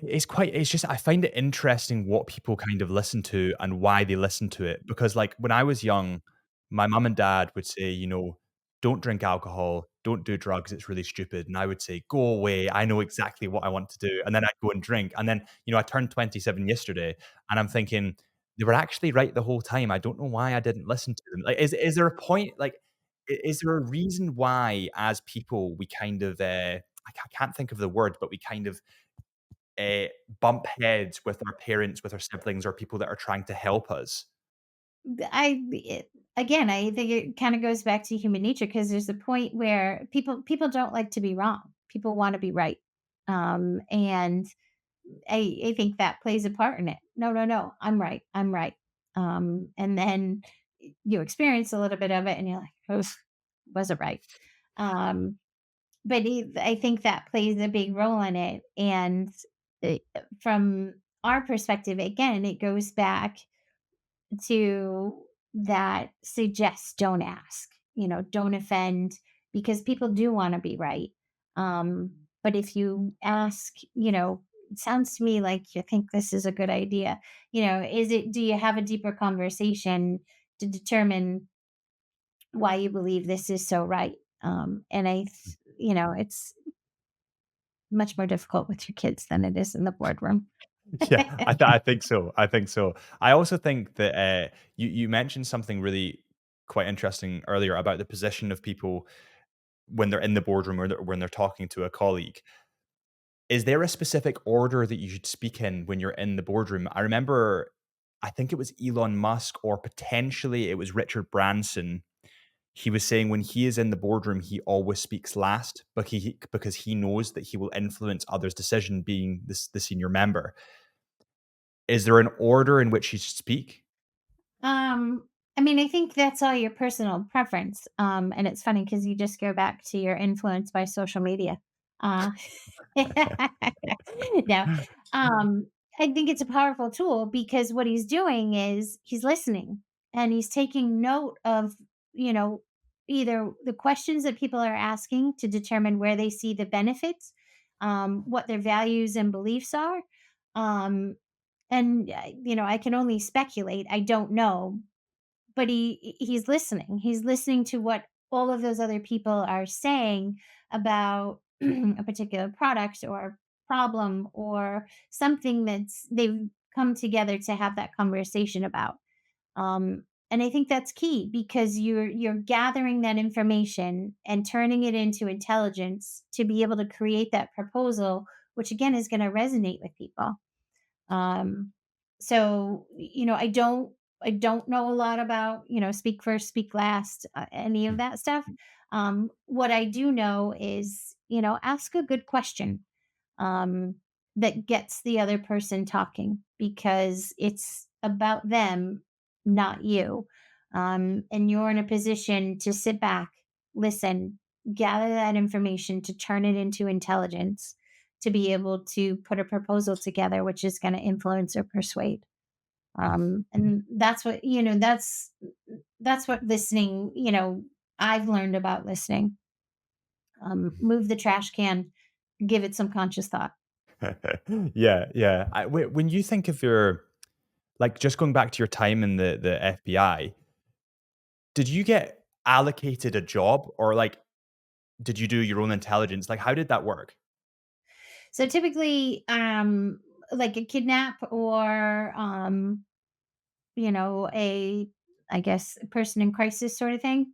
It's just I find it interesting what people kind of listen to and why they listen to it, because, like, when I was young, my mum and dad would say, "Don't drink alcohol, don't do drugs, it's really stupid," and I would say, "Go away, I know exactly what I want to do," and then I'd go and drink, and then, I turned 27 yesterday, and I'm thinking, "They were actually right the whole time, I don't know why I didn't listen to them." Like, is there a point, like, is there a reason why, as people, we kind of, I can't think of the word, but we kind of uh, bump heads with our parents, with our siblings, or people that are trying to help us. Again, I think it kind of goes back to human nature, because there's a point where people don't like to be wrong. People want to be right. And I think that plays a part in it. No, no, no, I'm right. I'm right. And then you experience a little bit of it and you're like, oh, was it right? Um, but I think that plays a big role in it, and, from our perspective, again, it goes back to that suggest, don't ask, don't offend, because people do wanna be right. But if you ask, "It sounds to me like you think this is a good idea," do you have a deeper conversation to determine why you believe this is so right? And it's much more difficult with your kids than it is in the boardroom. Yeah, I think so. I think so. I also think that you mentioned something really quite interesting earlier about the position of people when they're in the boardroom or when they're talking to a colleague. Is there a specific order that you should speak in when you're in the boardroom? I remember, I think it was Elon Musk or potentially it was Richard Branson. He was saying when he is in the boardroom, he always speaks last, but because he knows that he will influence others' decision, being the senior member. Is there an order in which you should speak? Um, I mean, I think that's all your personal preference. And it's funny because you just go back to your influence by social media. Uh, now, I think it's a powerful tool because what he's doing is he's listening and he's taking note of, you know, either the questions that people are asking to determine where they see the benefits, what their values and beliefs are. Um, and I can only speculate. I don't know, but he's listening. He's listening to what all of those other people are saying about a particular product or problem or something that's they've come together to have that conversation about. And I think that's key because you're gathering that information and turning it into intelligence to be able to create that proposal, which again is going to resonate with people. Um, so, I don't know a lot about, speak first, speak last, any of Mm. that stuff. What I do know is, ask a good question um, that gets the other person talking because it's about them, not you. And you're in a position to sit back, listen, gather that information to turn it into intelligence to be able to put a proposal together, which is going to influence or persuade. And that's what listening. I've learned about listening. Move the trash can, give it some conscious thought. Yeah, yeah. When you think of your, like, just going back to your time in the FBI, did you get allocated a job or like did you do your own intelligence? Like, how did that work? So typically, like a kidnap or a I guess a person in crisis sort of thing.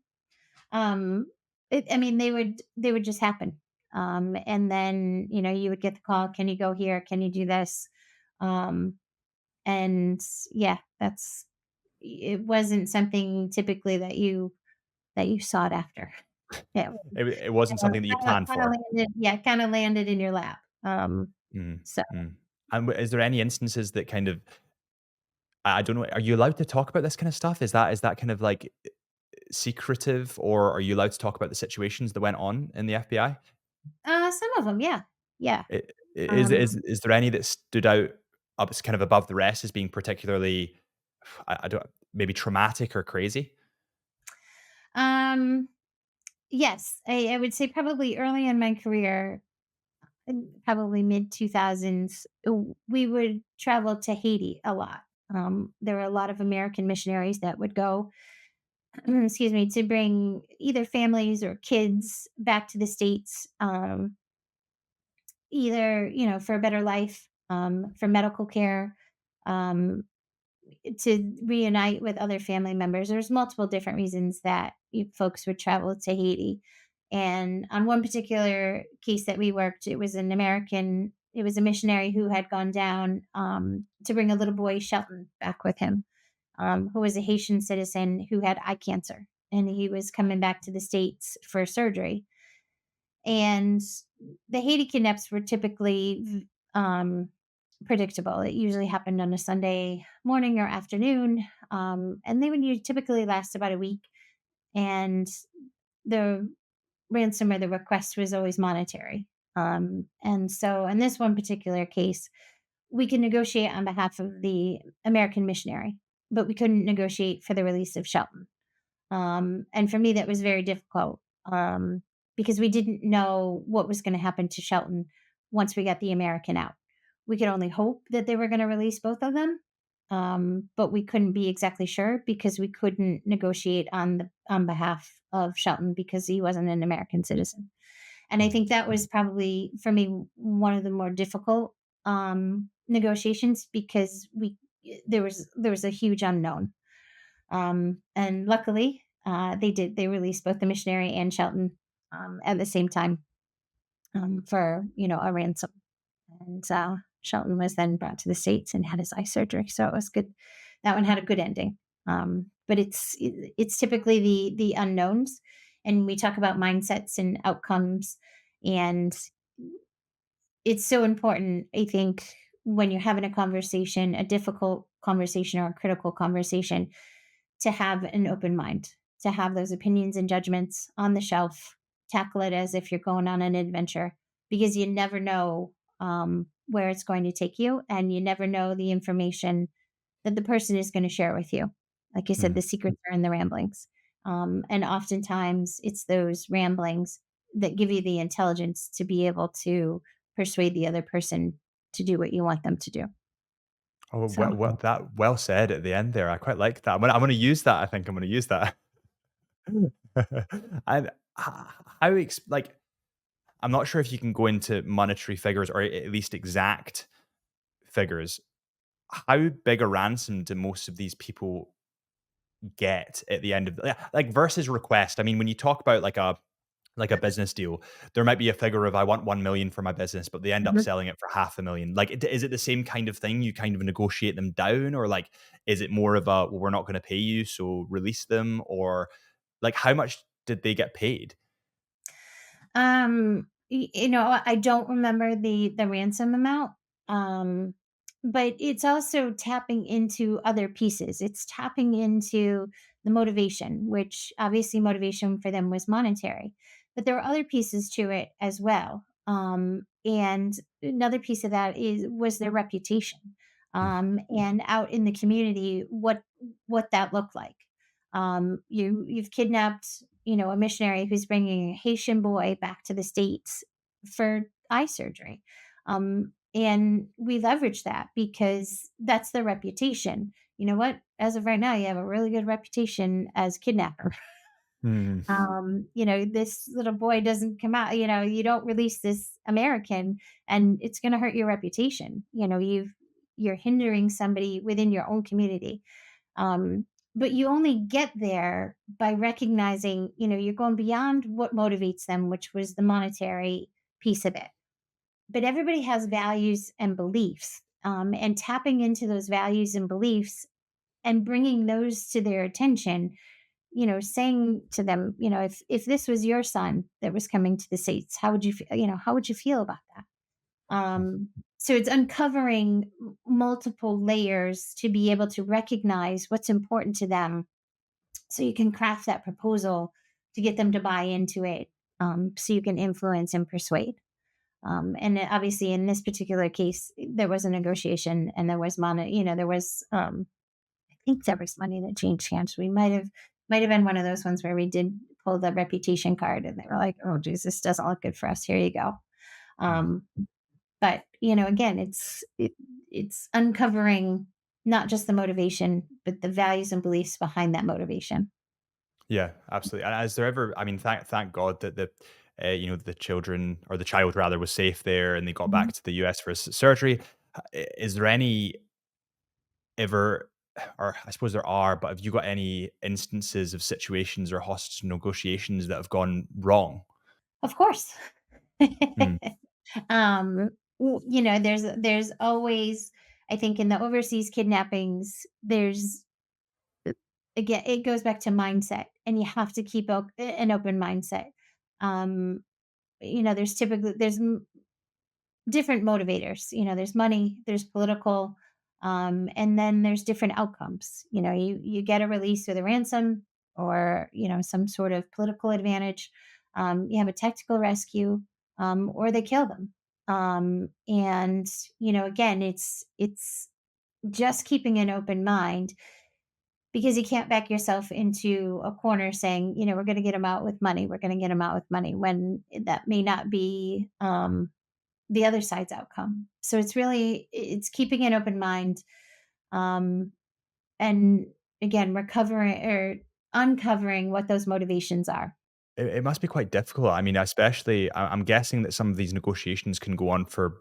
Um, I mean, they would just happen. And then you would get the call. Can you go here? Can you do this? Um, and yeah, it wasn't something typically that you sought after. Yeah, It wasn't something that you planned kind of for. landed. Yeah, kind of landed in your lap. Mm, So mm. And is there any instances that kind of, I don't know, are you allowed to talk about this kind of stuff? Is that kind of like secretive, or are you allowed to talk about the situations that went on in the FBI? some of them, yeah, yeah. I Um, is there any that stood out up as kind of above the rest as being particularly, I don't, maybe traumatic or crazy? um, yes, I would say probably early in my career, probably mid 2000s, we would travel to Haiti a lot. There were a lot of American missionaries that would go, excuse me, to bring either families or kids back to the States, either, for a better life, for medical care, um, to reunite with other family members. There's multiple different reasons that folks would travel to Haiti. And on one particular case that we worked, it was a missionary who had gone down to bring a little boy, Shelton, back with him, who was a Haitian citizen who had eye cancer. And he was coming back to the States for surgery. And the Haiti kidnaps were typically predictable. It usually happened on a Sunday morning or afternoon, and they would typically last about a week. And the ransom, the request was always monetary. And so in this one particular case, we could negotiate on behalf of the American missionary, but we couldn't negotiate for the release of Shelton. And for me, that was very difficult, because we didn't know what was going to happen to Shelton once we got the American out. We could only hope that they were going to release both of them, but we couldn't be exactly sure because we couldn't negotiate on behalf of Shelton because he wasn't an American citizen. And I think that was probably for me one of the more difficult negotiations because we there was a huge unknown. And luckily, they released both the missionary and Shelton at the same time, for a ransom. And Shelton was then brought to the states and had his eye surgery, so it was good. That one had a good ending. But it's typically the unknowns, and we talk about mindsets and outcomes, and it's so important, I think, when you're having a conversation, a difficult conversation or a critical conversation, to have an open mind, to have those opinions and judgments on the shelf, tackle it as if you're going on an adventure because you never know where it's going to take you, and you never know the information that the person is going to share with you. Like I said, Mm. the secrets are in the ramblings. And oftentimes it's those ramblings that give you the intelligence to be able to persuade the other person to do what you want them to do. Oh, So, well said at the end there. I quite like that. I'm gonna use that. I think I'm gonna use that. And how like I'm not sure if you can go into monetary figures or at least exact figures. How big a ransom do most of these people get at the end of like versus request? I mean, when you talk about like a business deal, there might be a figure of I want 1 million for my business, but they end up mhm. selling it for 500,000. Like, is it the same kind of thing? You kind of negotiate them down, or like, is it more of a well, we're not going to pay you, so release them, or like, how much did they get paid? I don't remember the ransom amount. Um, but it's also tapping into other pieces. It's tapping into the motivation, which obviously motivation for them was monetary, but there are other pieces to it as well. And another piece of that was their reputation. Mm, And out in the community, what that looked like. You've kidnapped, a missionary who's bringing a Haitian boy back to the States for eye surgery. And we leverage that because that's their reputation. You know what? As of right now, you have a really good reputation as kidnapper. mm, This little boy doesn't come out, you don't release this American and it's going to hurt your reputation. You're hindering somebody within your own community. Um, but you only get there by recognizing, you're going beyond what motivates them, which was the monetary piece of it. But everybody has values and beliefs, and tapping into those values and beliefs and bringing those to their attention, saying to them, if this was your son that was coming to the States, how would you feel about that? So it's uncovering multiple layers to be able to recognize what's important to them so you can craft that proposal to get them to buy into it, so you can influence and persuade. Obviously, in this particular case, there was a negotiation and there was money. There was, I think there was money that changed hands. We might have been one of those ones where we did pull the reputation card, and they were like, "Oh, geez, this doesn't look good for us. Here you go." mm. Um, but again, it's uncovering not just the motivation, but the values and beliefs behind that motivation. Yeah, absolutely. And has there ever? I mean, thank God that the children or the child rather was safe there, and they got Mhm. back to the US for surgery. Is there any ever, or I suppose there are, but have you got any instances of situations or hostage negotiations that have gone wrong? Of course. Mm, There's always, I think, in the overseas kidnappings, there's again, it goes back to mindset, and you have to keep an open mindset. Um, there's different motivators. There's money, there's political, and then there's different outcomes. You get a release with a ransom or some sort of political advantage. You have a tactical rescue, or they kill them. And again, it's just keeping an open mind, because you can't back yourself into a corner saying, we're going to get them out with money. We're going to get them out with money, when that may not be the other side's outcome. So it's keeping an open mind, um, and again, recovering or uncovering what those motivations are. It must be quite difficult. I mean, especially, I'm guessing that some of these negotiations can go on for,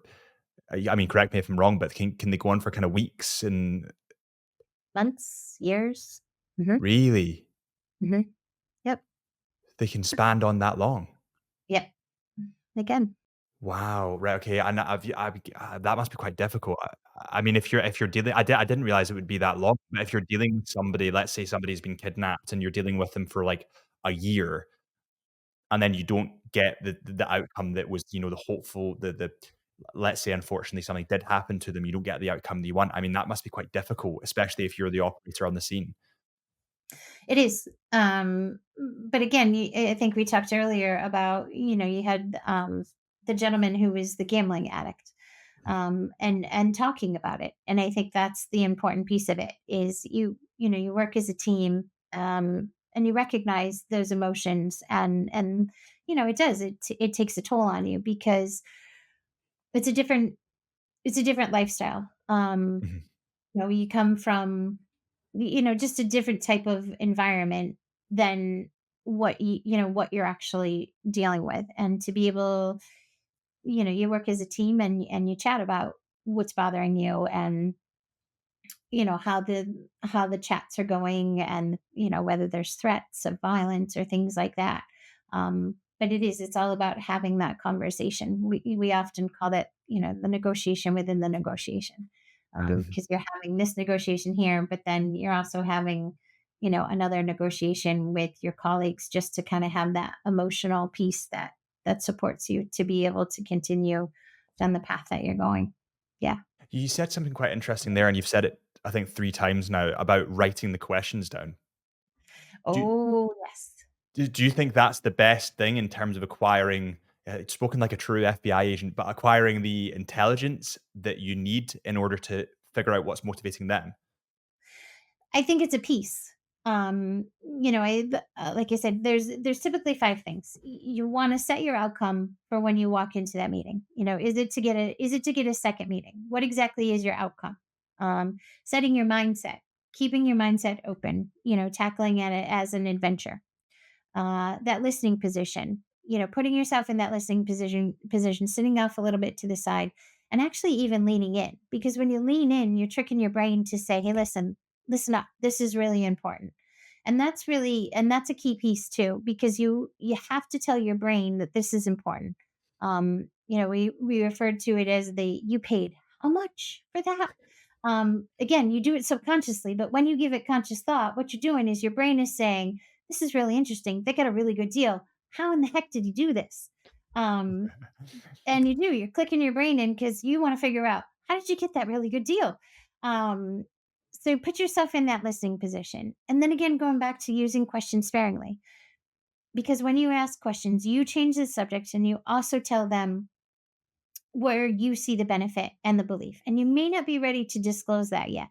I mean, correct me if I'm wrong, but can they go on for kind of weeks and Months, years. Hmm. really Hmm. Yep. they can span on that long? Yep. Again. Wow. Right. Okay. And that must be quite difficult. I mean, if you're dealing, I didn't realize it would be that long. But if you're dealing with somebody, let's say somebody's been kidnapped, and you're dealing with them for like a year, and then you don't get the outcome that was, the hopeful, the let's say unfortunately something did happen to them, you don't get the outcome that you want. I mean, that must be quite difficult, especially if you're the operator on the scene. It is. But again, I think we talked earlier about, you had the gentleman who was the gambling addict, and talking about it. And I think that's the important piece of it is you work as a team, and you recognize those emotions, and it takes a toll on you, because it's a different it's a different lifestyle. Mhm. You come from, just a different type of environment than what you're actually dealing with. And to be able, you work as a team, and you chat about what's bothering you, and how the chats are going, and whether there's threats of violence or things like that. But it's all about having that conversation. We often call that, the negotiation within the negotiation, Mhm. because you're having this negotiation here, but then you're also having another negotiation with your colleagues, just to kind of have that emotional piece that supports you to be able to continue down the path that you're going. Yeah. You said something quite interesting there, and you've said it, I think, 3 times now, about writing the questions down. Do Oh, yes. do you think that's the best thing in terms of acquiring, spoken like a true FBI agent, but acquiring the intelligence that you need in order to figure out what's motivating them? I think it's a piece. Like I said, there's typically five things. You want to set your outcome for when you walk into that meeting. Is it to get a second meeting? What exactly is your outcome? Setting your mindset, keeping your mindset open. Tackling at it as an adventure. That listening position, putting yourself in that listening position, sitting off a little bit to the side, and actually even leaning in, because when you lean in, you're tricking your brain to say, hey, listen up, this is really important. And that's a key piece too, because you have to tell your brain that this is important. We referred to it as the you paid how much for that. Again, you do it subconsciously, but when you give it conscious thought, what you're doing is your brain is saying, this is really interesting. They got a really good deal. How in the heck did he do this? Um, and you're clicking your brain in, because you want to figure out, how did you get that really good deal? Um, so put yourself in that listening position. And then again, going back to using questions sparingly, because when you ask questions, you change the subject, and you also tell them where you see the benefit and the belief. And you may not be ready to disclose that yet.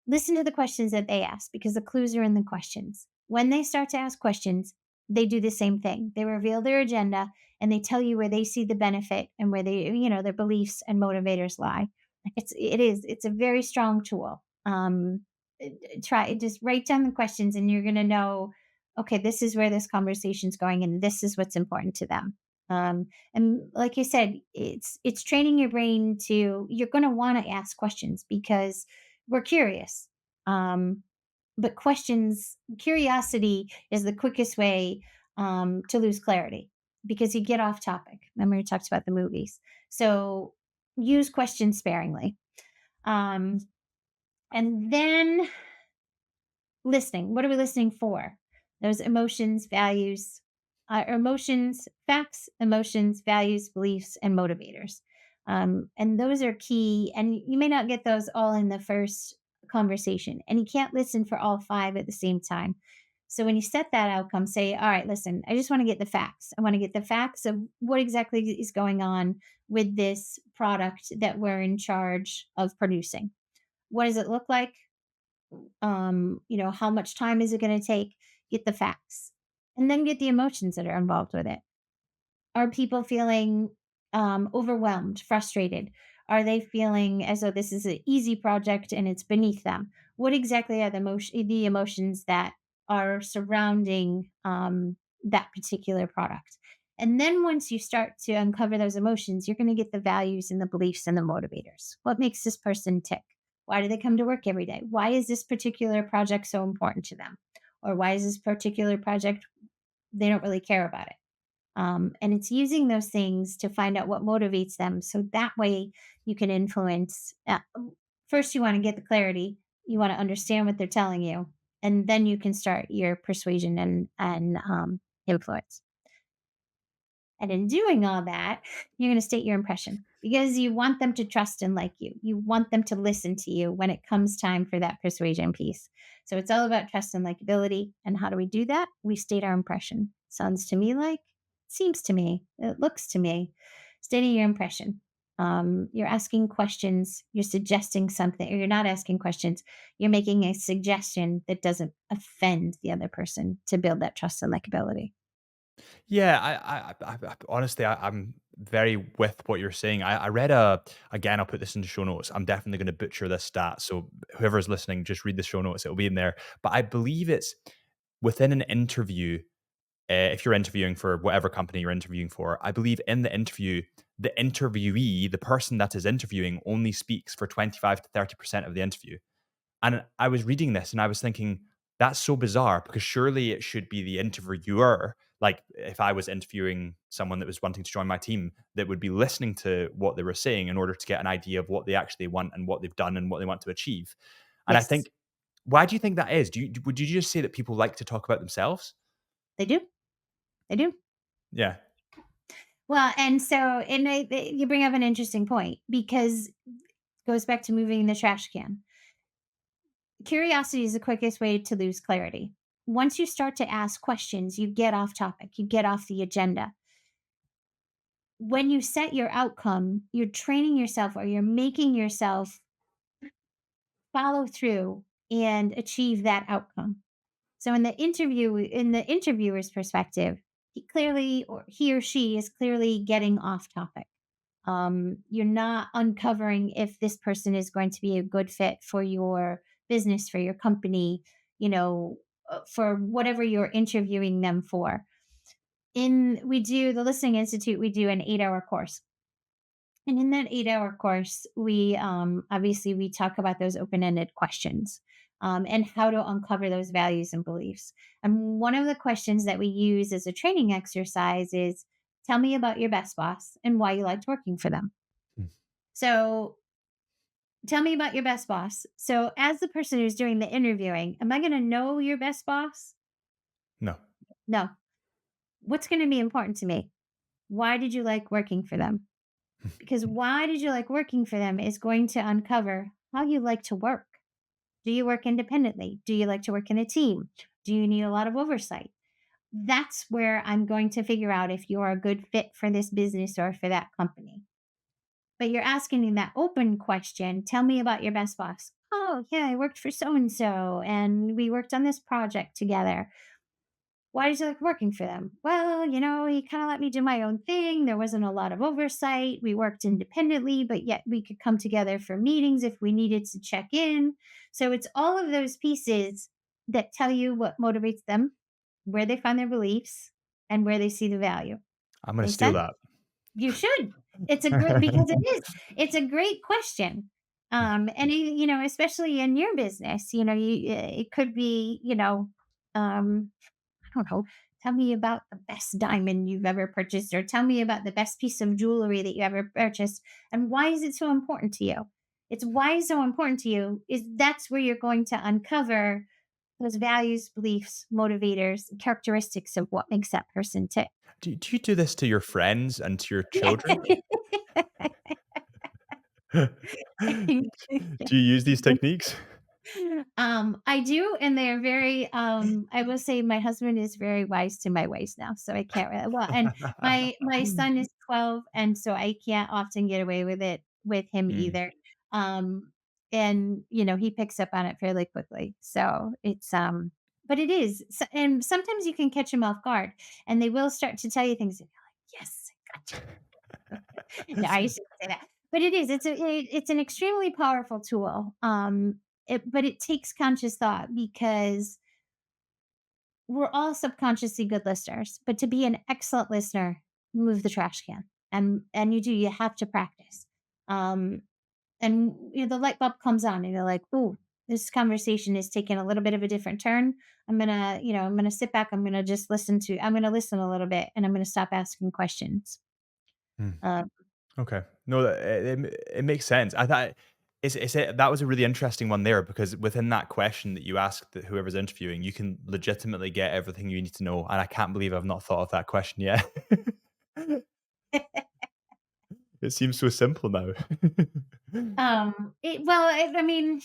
Listen to the questions that they ask, because the clues are in the questions. When they start to ask questions, they do the same thing. They reveal their agenda, and they tell you where they see the benefit, and where their beliefs and motivators lie. It's a very strong tool. Try just write down the questions, and you're going to know, okay, this is where this conversation's going, and this is what's important to them. And like you said, it's training your brain to, you're going to want to ask questions, because we're curious. Um, but curiosity is the quickest way to lose clarity, because you get off topic. Remember, we talked about the movies. So use questions sparingly. Um, and then listening. What are we listening for? Those facts, emotions, values, beliefs, and motivators. And those are key. And you may not get those all in the first conversation, and you can't listen for all five at the same time. So when you set that outcome, say, all right, listen, I just want to get the facts. I want to get the facts of what exactly is going on with this product that we're in charge of producing. What does it look like? How much time is it going to take? Get the facts. And then get the emotions that are involved with it. Are people feeling overwhelmed, frustrated? Are they feeling as though this is an easy project and it's beneath them? What exactly are the emotions that are surrounding that particular product? And then once you start to uncover those emotions, you're going to get the values and the beliefs and the motivators. What makes this person tick? Why do they come to work every day? Why is this particular project so important to them? Or why is this particular project, they don't really care about it? And it's using those things to find out what motivates them. So that way you can influence. First, you want to get the clarity. You want to understand what they're telling you, and then you can start your persuasion and influence. And in doing all that, you're going to state your impression because you want them to trust and like you. You want them to listen to you when it comes time for that persuasion piece. So it's all about trust and likability. And how do we do that? We state our impression. Sounds to me like, seems to me, it looks to me. Stating your impression. You're asking questions, you're suggesting something, or you're not asking questions. You're making a suggestion that doesn't offend the other person to build that trust and likability. Yeah, honestly, I'm very with what you're saying. I read again, I'll put this in the show notes. I'm definitely going to butcher this stat. So whoever's listening, just read the show notes. It'll be in there. But I believe it's within an interview. If you're interviewing for whatever company you're interviewing for, I believe in the interview, the interviewee, the person that is interviewing, only speaks for 25 to 30% of the interview. And I was reading this and I was thinking, that's so bizarre because surely it should be the interviewer. Like if I was interviewing someone that was wanting to join my team, that would be listening to what they were saying in order to get an idea of what they actually want and what they've done and what they want to achieve. And I Yes, think, why do you think that is? Would you just say that people like to talk about themselves? they do. They do. Yeah. Well, and so you bring up an interesting point because it goes back to moving the trash can. Curiosity is the quickest way to lose clarity. Once you start to ask questions, you get off topic, you get off the agenda. When you set your outcome, you're training yourself or you're making yourself follow through and achieve that outcome. So in the interviewer's perspective, he or she is clearly getting off topic. You're not uncovering if this person is going to be a good fit for your business, for your company, for whatever you're interviewing them for. We do the Listening Institute, we do an 8-hour course. And in that 8-hour course, we obviously we talk about those open-ended questions and how to uncover those values and beliefs. And one of the questions that we use as a training exercise is, tell me about your best boss and why you liked working for them. Mm. So tell me about your best boss. So as the person who's doing the interviewing, am I going to know your best boss? No. No. What's going to be important to me? Why did you like working for them? Because why did you like working for them is going to uncover how you like to work. Do you work independently? Do you like to work in a team? Do you need a lot of oversight? That's where I'm going to figure out if you're a good fit for this business or for that company. But you're asking me that open question, tell me about your best boss. Oh, yeah, I worked for so and so, and we worked on this project together. Why did you like working for them? Well, he kind of let me do my own thing. There wasn't a lot of oversight. We worked independently, but yet we could come together for meetings if we needed to check in. So it's all of those pieces that tell you what motivates them, where they find their beliefs, and where they see the value. I'm going to Make steal sense? that. You should. It's a great because it is. It's a great question. And especially in your business, it could be, I don't know, tell me about the best diamond you've ever purchased, or tell me about the best piece of jewelry that you ever purchased, and why is it so important to you? It's why it's so important to you is that's where you're going to uncover those values, beliefs, motivators, characteristics of what makes that person tick. Do you do this to your friends and to your children? Do you use these techniques? I do, and they're very, I will say my husband is very wise to my ways now, so I can't really and my son is 12, and so I can't often get away with it with him Mm. either. Um, and, he picks up on it fairly quickly. So it's, but it is, and sometimes you can catch him off guard, and they will start to tell you things, and you're like, "Yes, I got you." No, I shouldn't say that. But it is, it's an extremely powerful tool. But it takes conscious thought because we're all subconsciously good listeners. But to be an excellent listener, move the trash can, and you have to practice. Um, and the light bulb comes on, and you're like, "Ooh, this conversation is taking a little bit of a different turn. I'm gonna sit back. I'm gonna listen a little bit, and I'm gonna stop asking questions." Mm. Um, Okay. No, it makes sense. I thought that was a really interesting one there because within that question that you asked that whoever's interviewing, you can legitimately get everything you need to know. And I can't believe I've not thought of that question yet. It seems so simple now. I mean,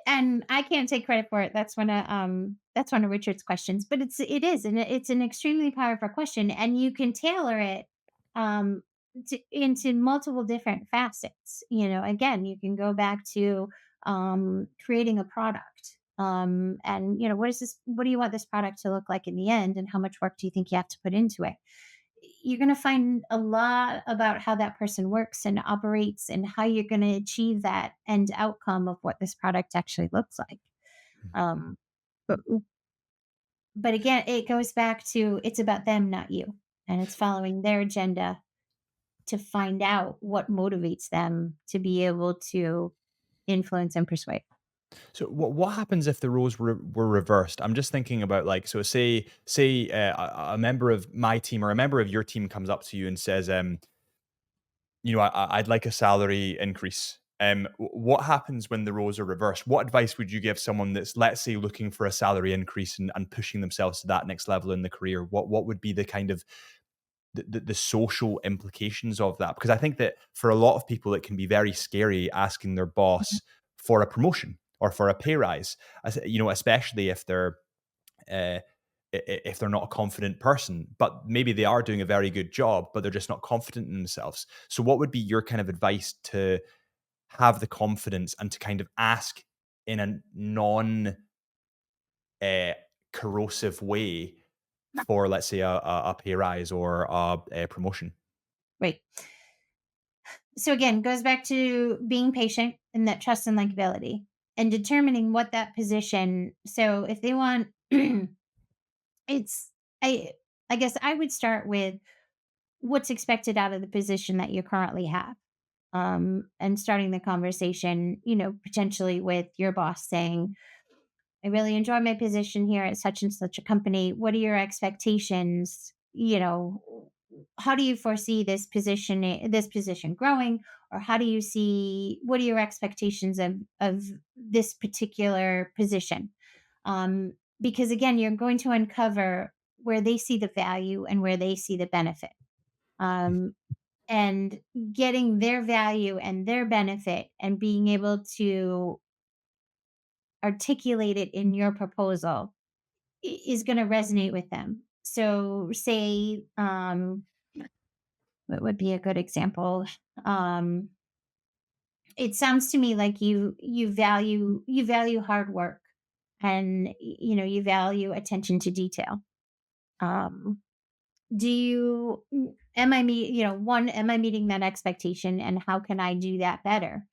and I can't take credit for it. That's one of Richard's questions, but it's an extremely powerful question, and you can tailor it, um, into multiple different facets. Again, you can go back to, creating a product. And what do you want this product to look like in the end, and how much work do you think you have to put into it? You're going to find a lot about how that person works and operates, and how you're going to achieve that end outcome of what this product actually looks like. Um, but, but again, it goes back to, it's about them, not you. And it's following their agenda to find out what motivates them to be able to influence and persuade. So what happens if the roles were reversed? I'm just thinking about like so say a member of my team or a member of your team comes up to you and says, I'd like a salary increase. What happens when the roles are reversed? What advice would you give someone that's, let's say, looking for a salary increase and pushing themselves to that next level in the career? What would be the kind of the social implications of that? Because I think that for a lot of people, it can be very scary asking their Mhm. boss for a promotion or for a pay rise, especially if they're uh, if they're not a confident person, but maybe they are doing a very good job, but they're just not confident in themselves. So, what would be your kind of advice to have the confidence and to kind of ask in a non uh, corrosive way for, let's say, a pay rise or a promotion? Right. So again, goes back to being patient and that trust and likability, and determining what that position. So if they want, it's I I guess I would start with what's expected out of the position that you currently have. And starting the conversation, potentially with your boss saying, "I really enjoy my position here at such and such a company. What are your expectations? How do you foresee this position growing, or how do you see what are your expectations of this particular position?" Because again, you're going to uncover where they see the value and where they see the benefit. Um, and getting their value and their benefit and being able to articulate it in your proposal is going to resonate with them. So say, what would be a good example? Um, it sounds to me like you value hard work, and you value attention to detail. Um, do you am I me you know one am I meeting that expectation, and how can I do that better?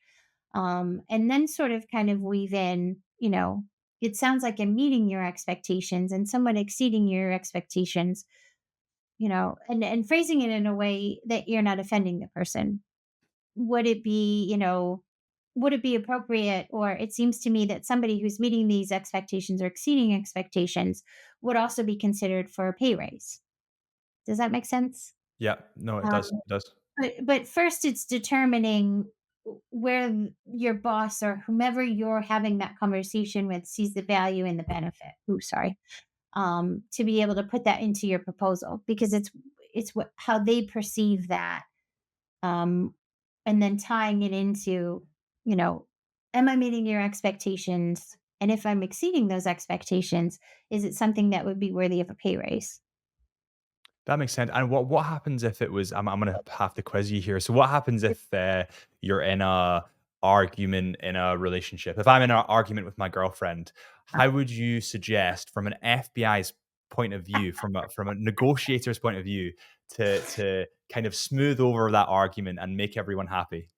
And then sort of kind of weave in, it sounds like I'm meeting your expectations and somewhat exceeding your expectations, and phrasing it in a way that you're not offending the person. Would it be, would it be appropriate, or it seems to me that somebody who's meeting these expectations or exceeding expectations would also be considered for a pay raise. Does that make sense? Yeah, no, it Um, does. It does. but first, it's determining where your boss or whomever you're having that conversation with sees the value and the benefit. Ooh, sorry. To be able to put that into your proposal, because it's what how they perceive that, um, and then tying it into, you know am I meeting your expectations? And if I'm exceeding those expectations, is it something that would be worthy of a pay raise? That makes sense. And what happens if it was? I'm gonna have to quiz you here. So what happens if you're in a argument in a relationship? If I'm in an argument with my girlfriend, how would you suggest, from an FBI's point of view, from a negotiator's point of view, to kind of smooth over that argument and make everyone happy?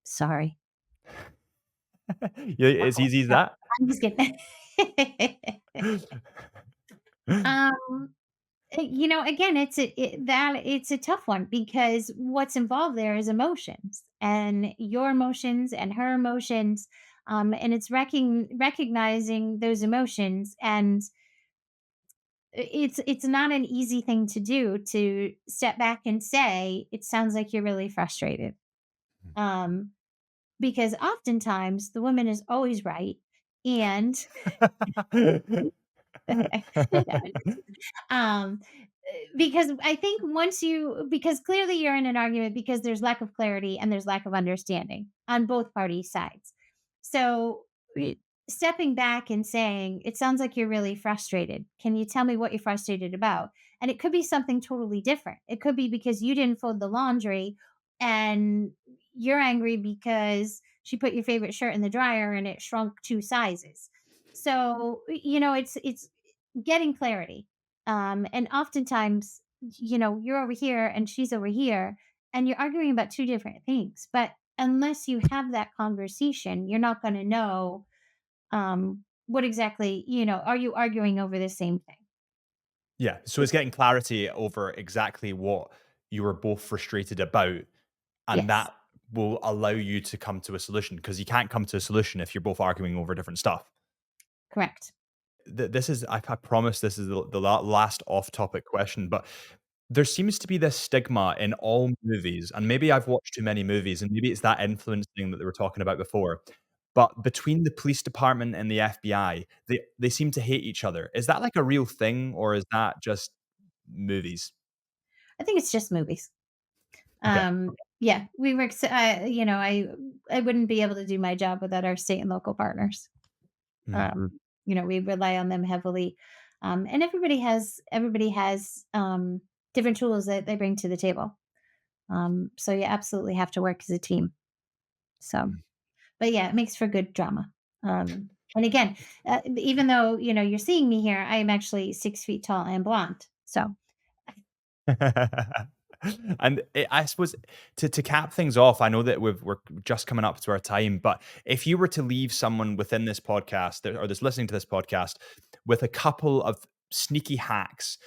Sorry. Yeah, as easy as No, that. I'm just kidding. um, again, it's a tough one because what's involved there is emotions and your emotions and her emotions, and it's recognizing those emotions, and it's not an easy thing to do to step back and say it sounds like you're really frustrated, um, because oftentimes the woman is always right, and um because I think because clearly you're in an argument because there's lack of clarity and there's lack of understanding on both parties' sides. So, y- stepping back and saying, "It sounds like you're really frustrated. Can you tell me what you're frustrated about?" And it could be something totally different. It could be because you didn't fold the laundry and you're angry because she put your favorite shirt in the dryer and it shrunk 2 sizes. So, it's getting clarity, and oftentimes, you're over here and she's over here, and you're arguing about two different things. But unless you have that conversation, you're not going to know what exactly, are you arguing over the same thing? Yeah, so it's getting clarity over exactly what you were both frustrated about, and Yes, that will allow you to come to a solution, because you can't come to a solution if you're both arguing over different stuff. correct. This is, I promise this is the last off-topic question, but there seems to be this stigma in all movies, and maybe I've watched too many movies, and maybe it's that influence thing that they were talking about before, but between the police department and the FBI, they seem to hate each other. Is that like a real thing, or is that just movies? I think it's just movies. Okay. Yeah, we work. I wouldn't be able to do my job without our state and local partners. Mhm. We rely on them heavily, and everybody has different tools that they bring to the table. So you absolutely have to work as a team. So, Mhm. but yeah, it makes for good drama. And again, even though you're seeing me here, I am actually 6 feet tall and blonde. So And I suppose, to cap things off, I know that we're just coming up to our time, but if you were to leave someone within this podcast or that's listening to this podcast with a couple of sneaky hacks,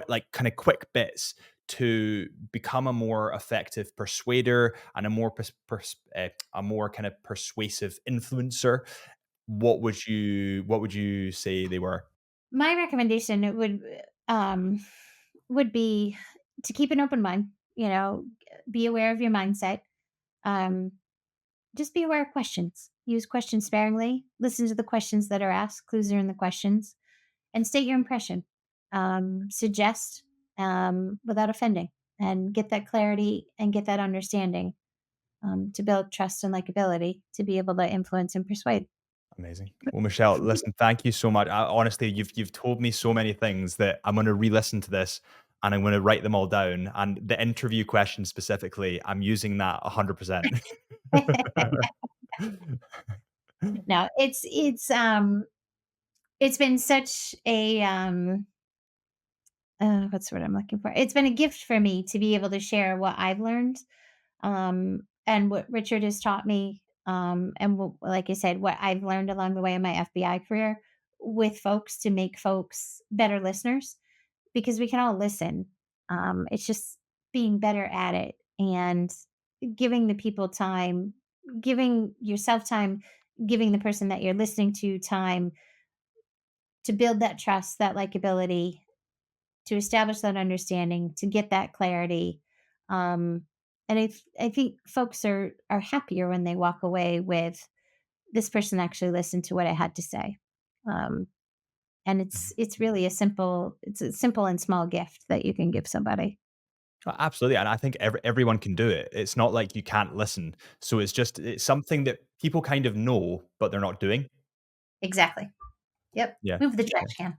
like kind of quick bits to become a more effective persuader and a more kind of persuasive influencer, what would you say they were? my recommendation would be to keep an open mind. Be aware of your mindset. Um, just be aware of questions. Use questions sparingly. Listen to the questions that are asked. Clues are in the questions, and state your impression. Suggest without offending, and get that clarity and get that understanding, to build trust and likability to be able to influence and persuade. Amazing. Well, Michelle, listen, thank you so much. Honestly, you've told me so many things that I'm going to re-listen to this, and I'm going to write them all down. And the interview question specifically, I'm using that 100%. No, it's been such a what's the word I'm looking for? It's been a gift for me to be able to share what I've learned, and what Richard has taught me, and like I said, what I've learned along the way in my FBI career with folks to make folks better listeners, because we can all listen. It's just being better at it and giving the people time, giving yourself time, giving the person that you're listening to time to build that trust, that likability, to establish that understanding, to get that clarity. Um, and I think folks are happier when they walk away with, this person actually listened to what I had to say. Um, and it's really it's a simple and small gift that you can give somebody. Absolutely, and I think everyone can do it. It's not like you can't listen. So it's something that people kind of know, but they're not doing. Exactly. Yep. Yeah. Move the Yeah. trash can.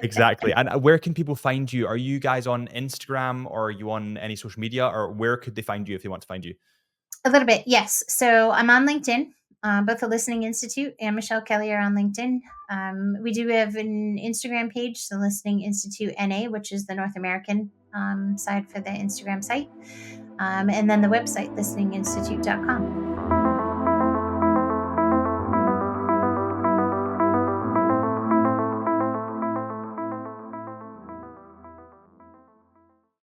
Exactly. And where can people find you? Are you guys on Instagram or are you on any social media or where could they find you if they want to find you? A little bit, yes. So I'm on LinkedIn. Both the Listening Institute and Michelle Kelley are on LinkedIn. We do have an Instagram page, the Listening Institute NA, which is the North American side for the Instagram site. And then the website, listeninginstitute.com.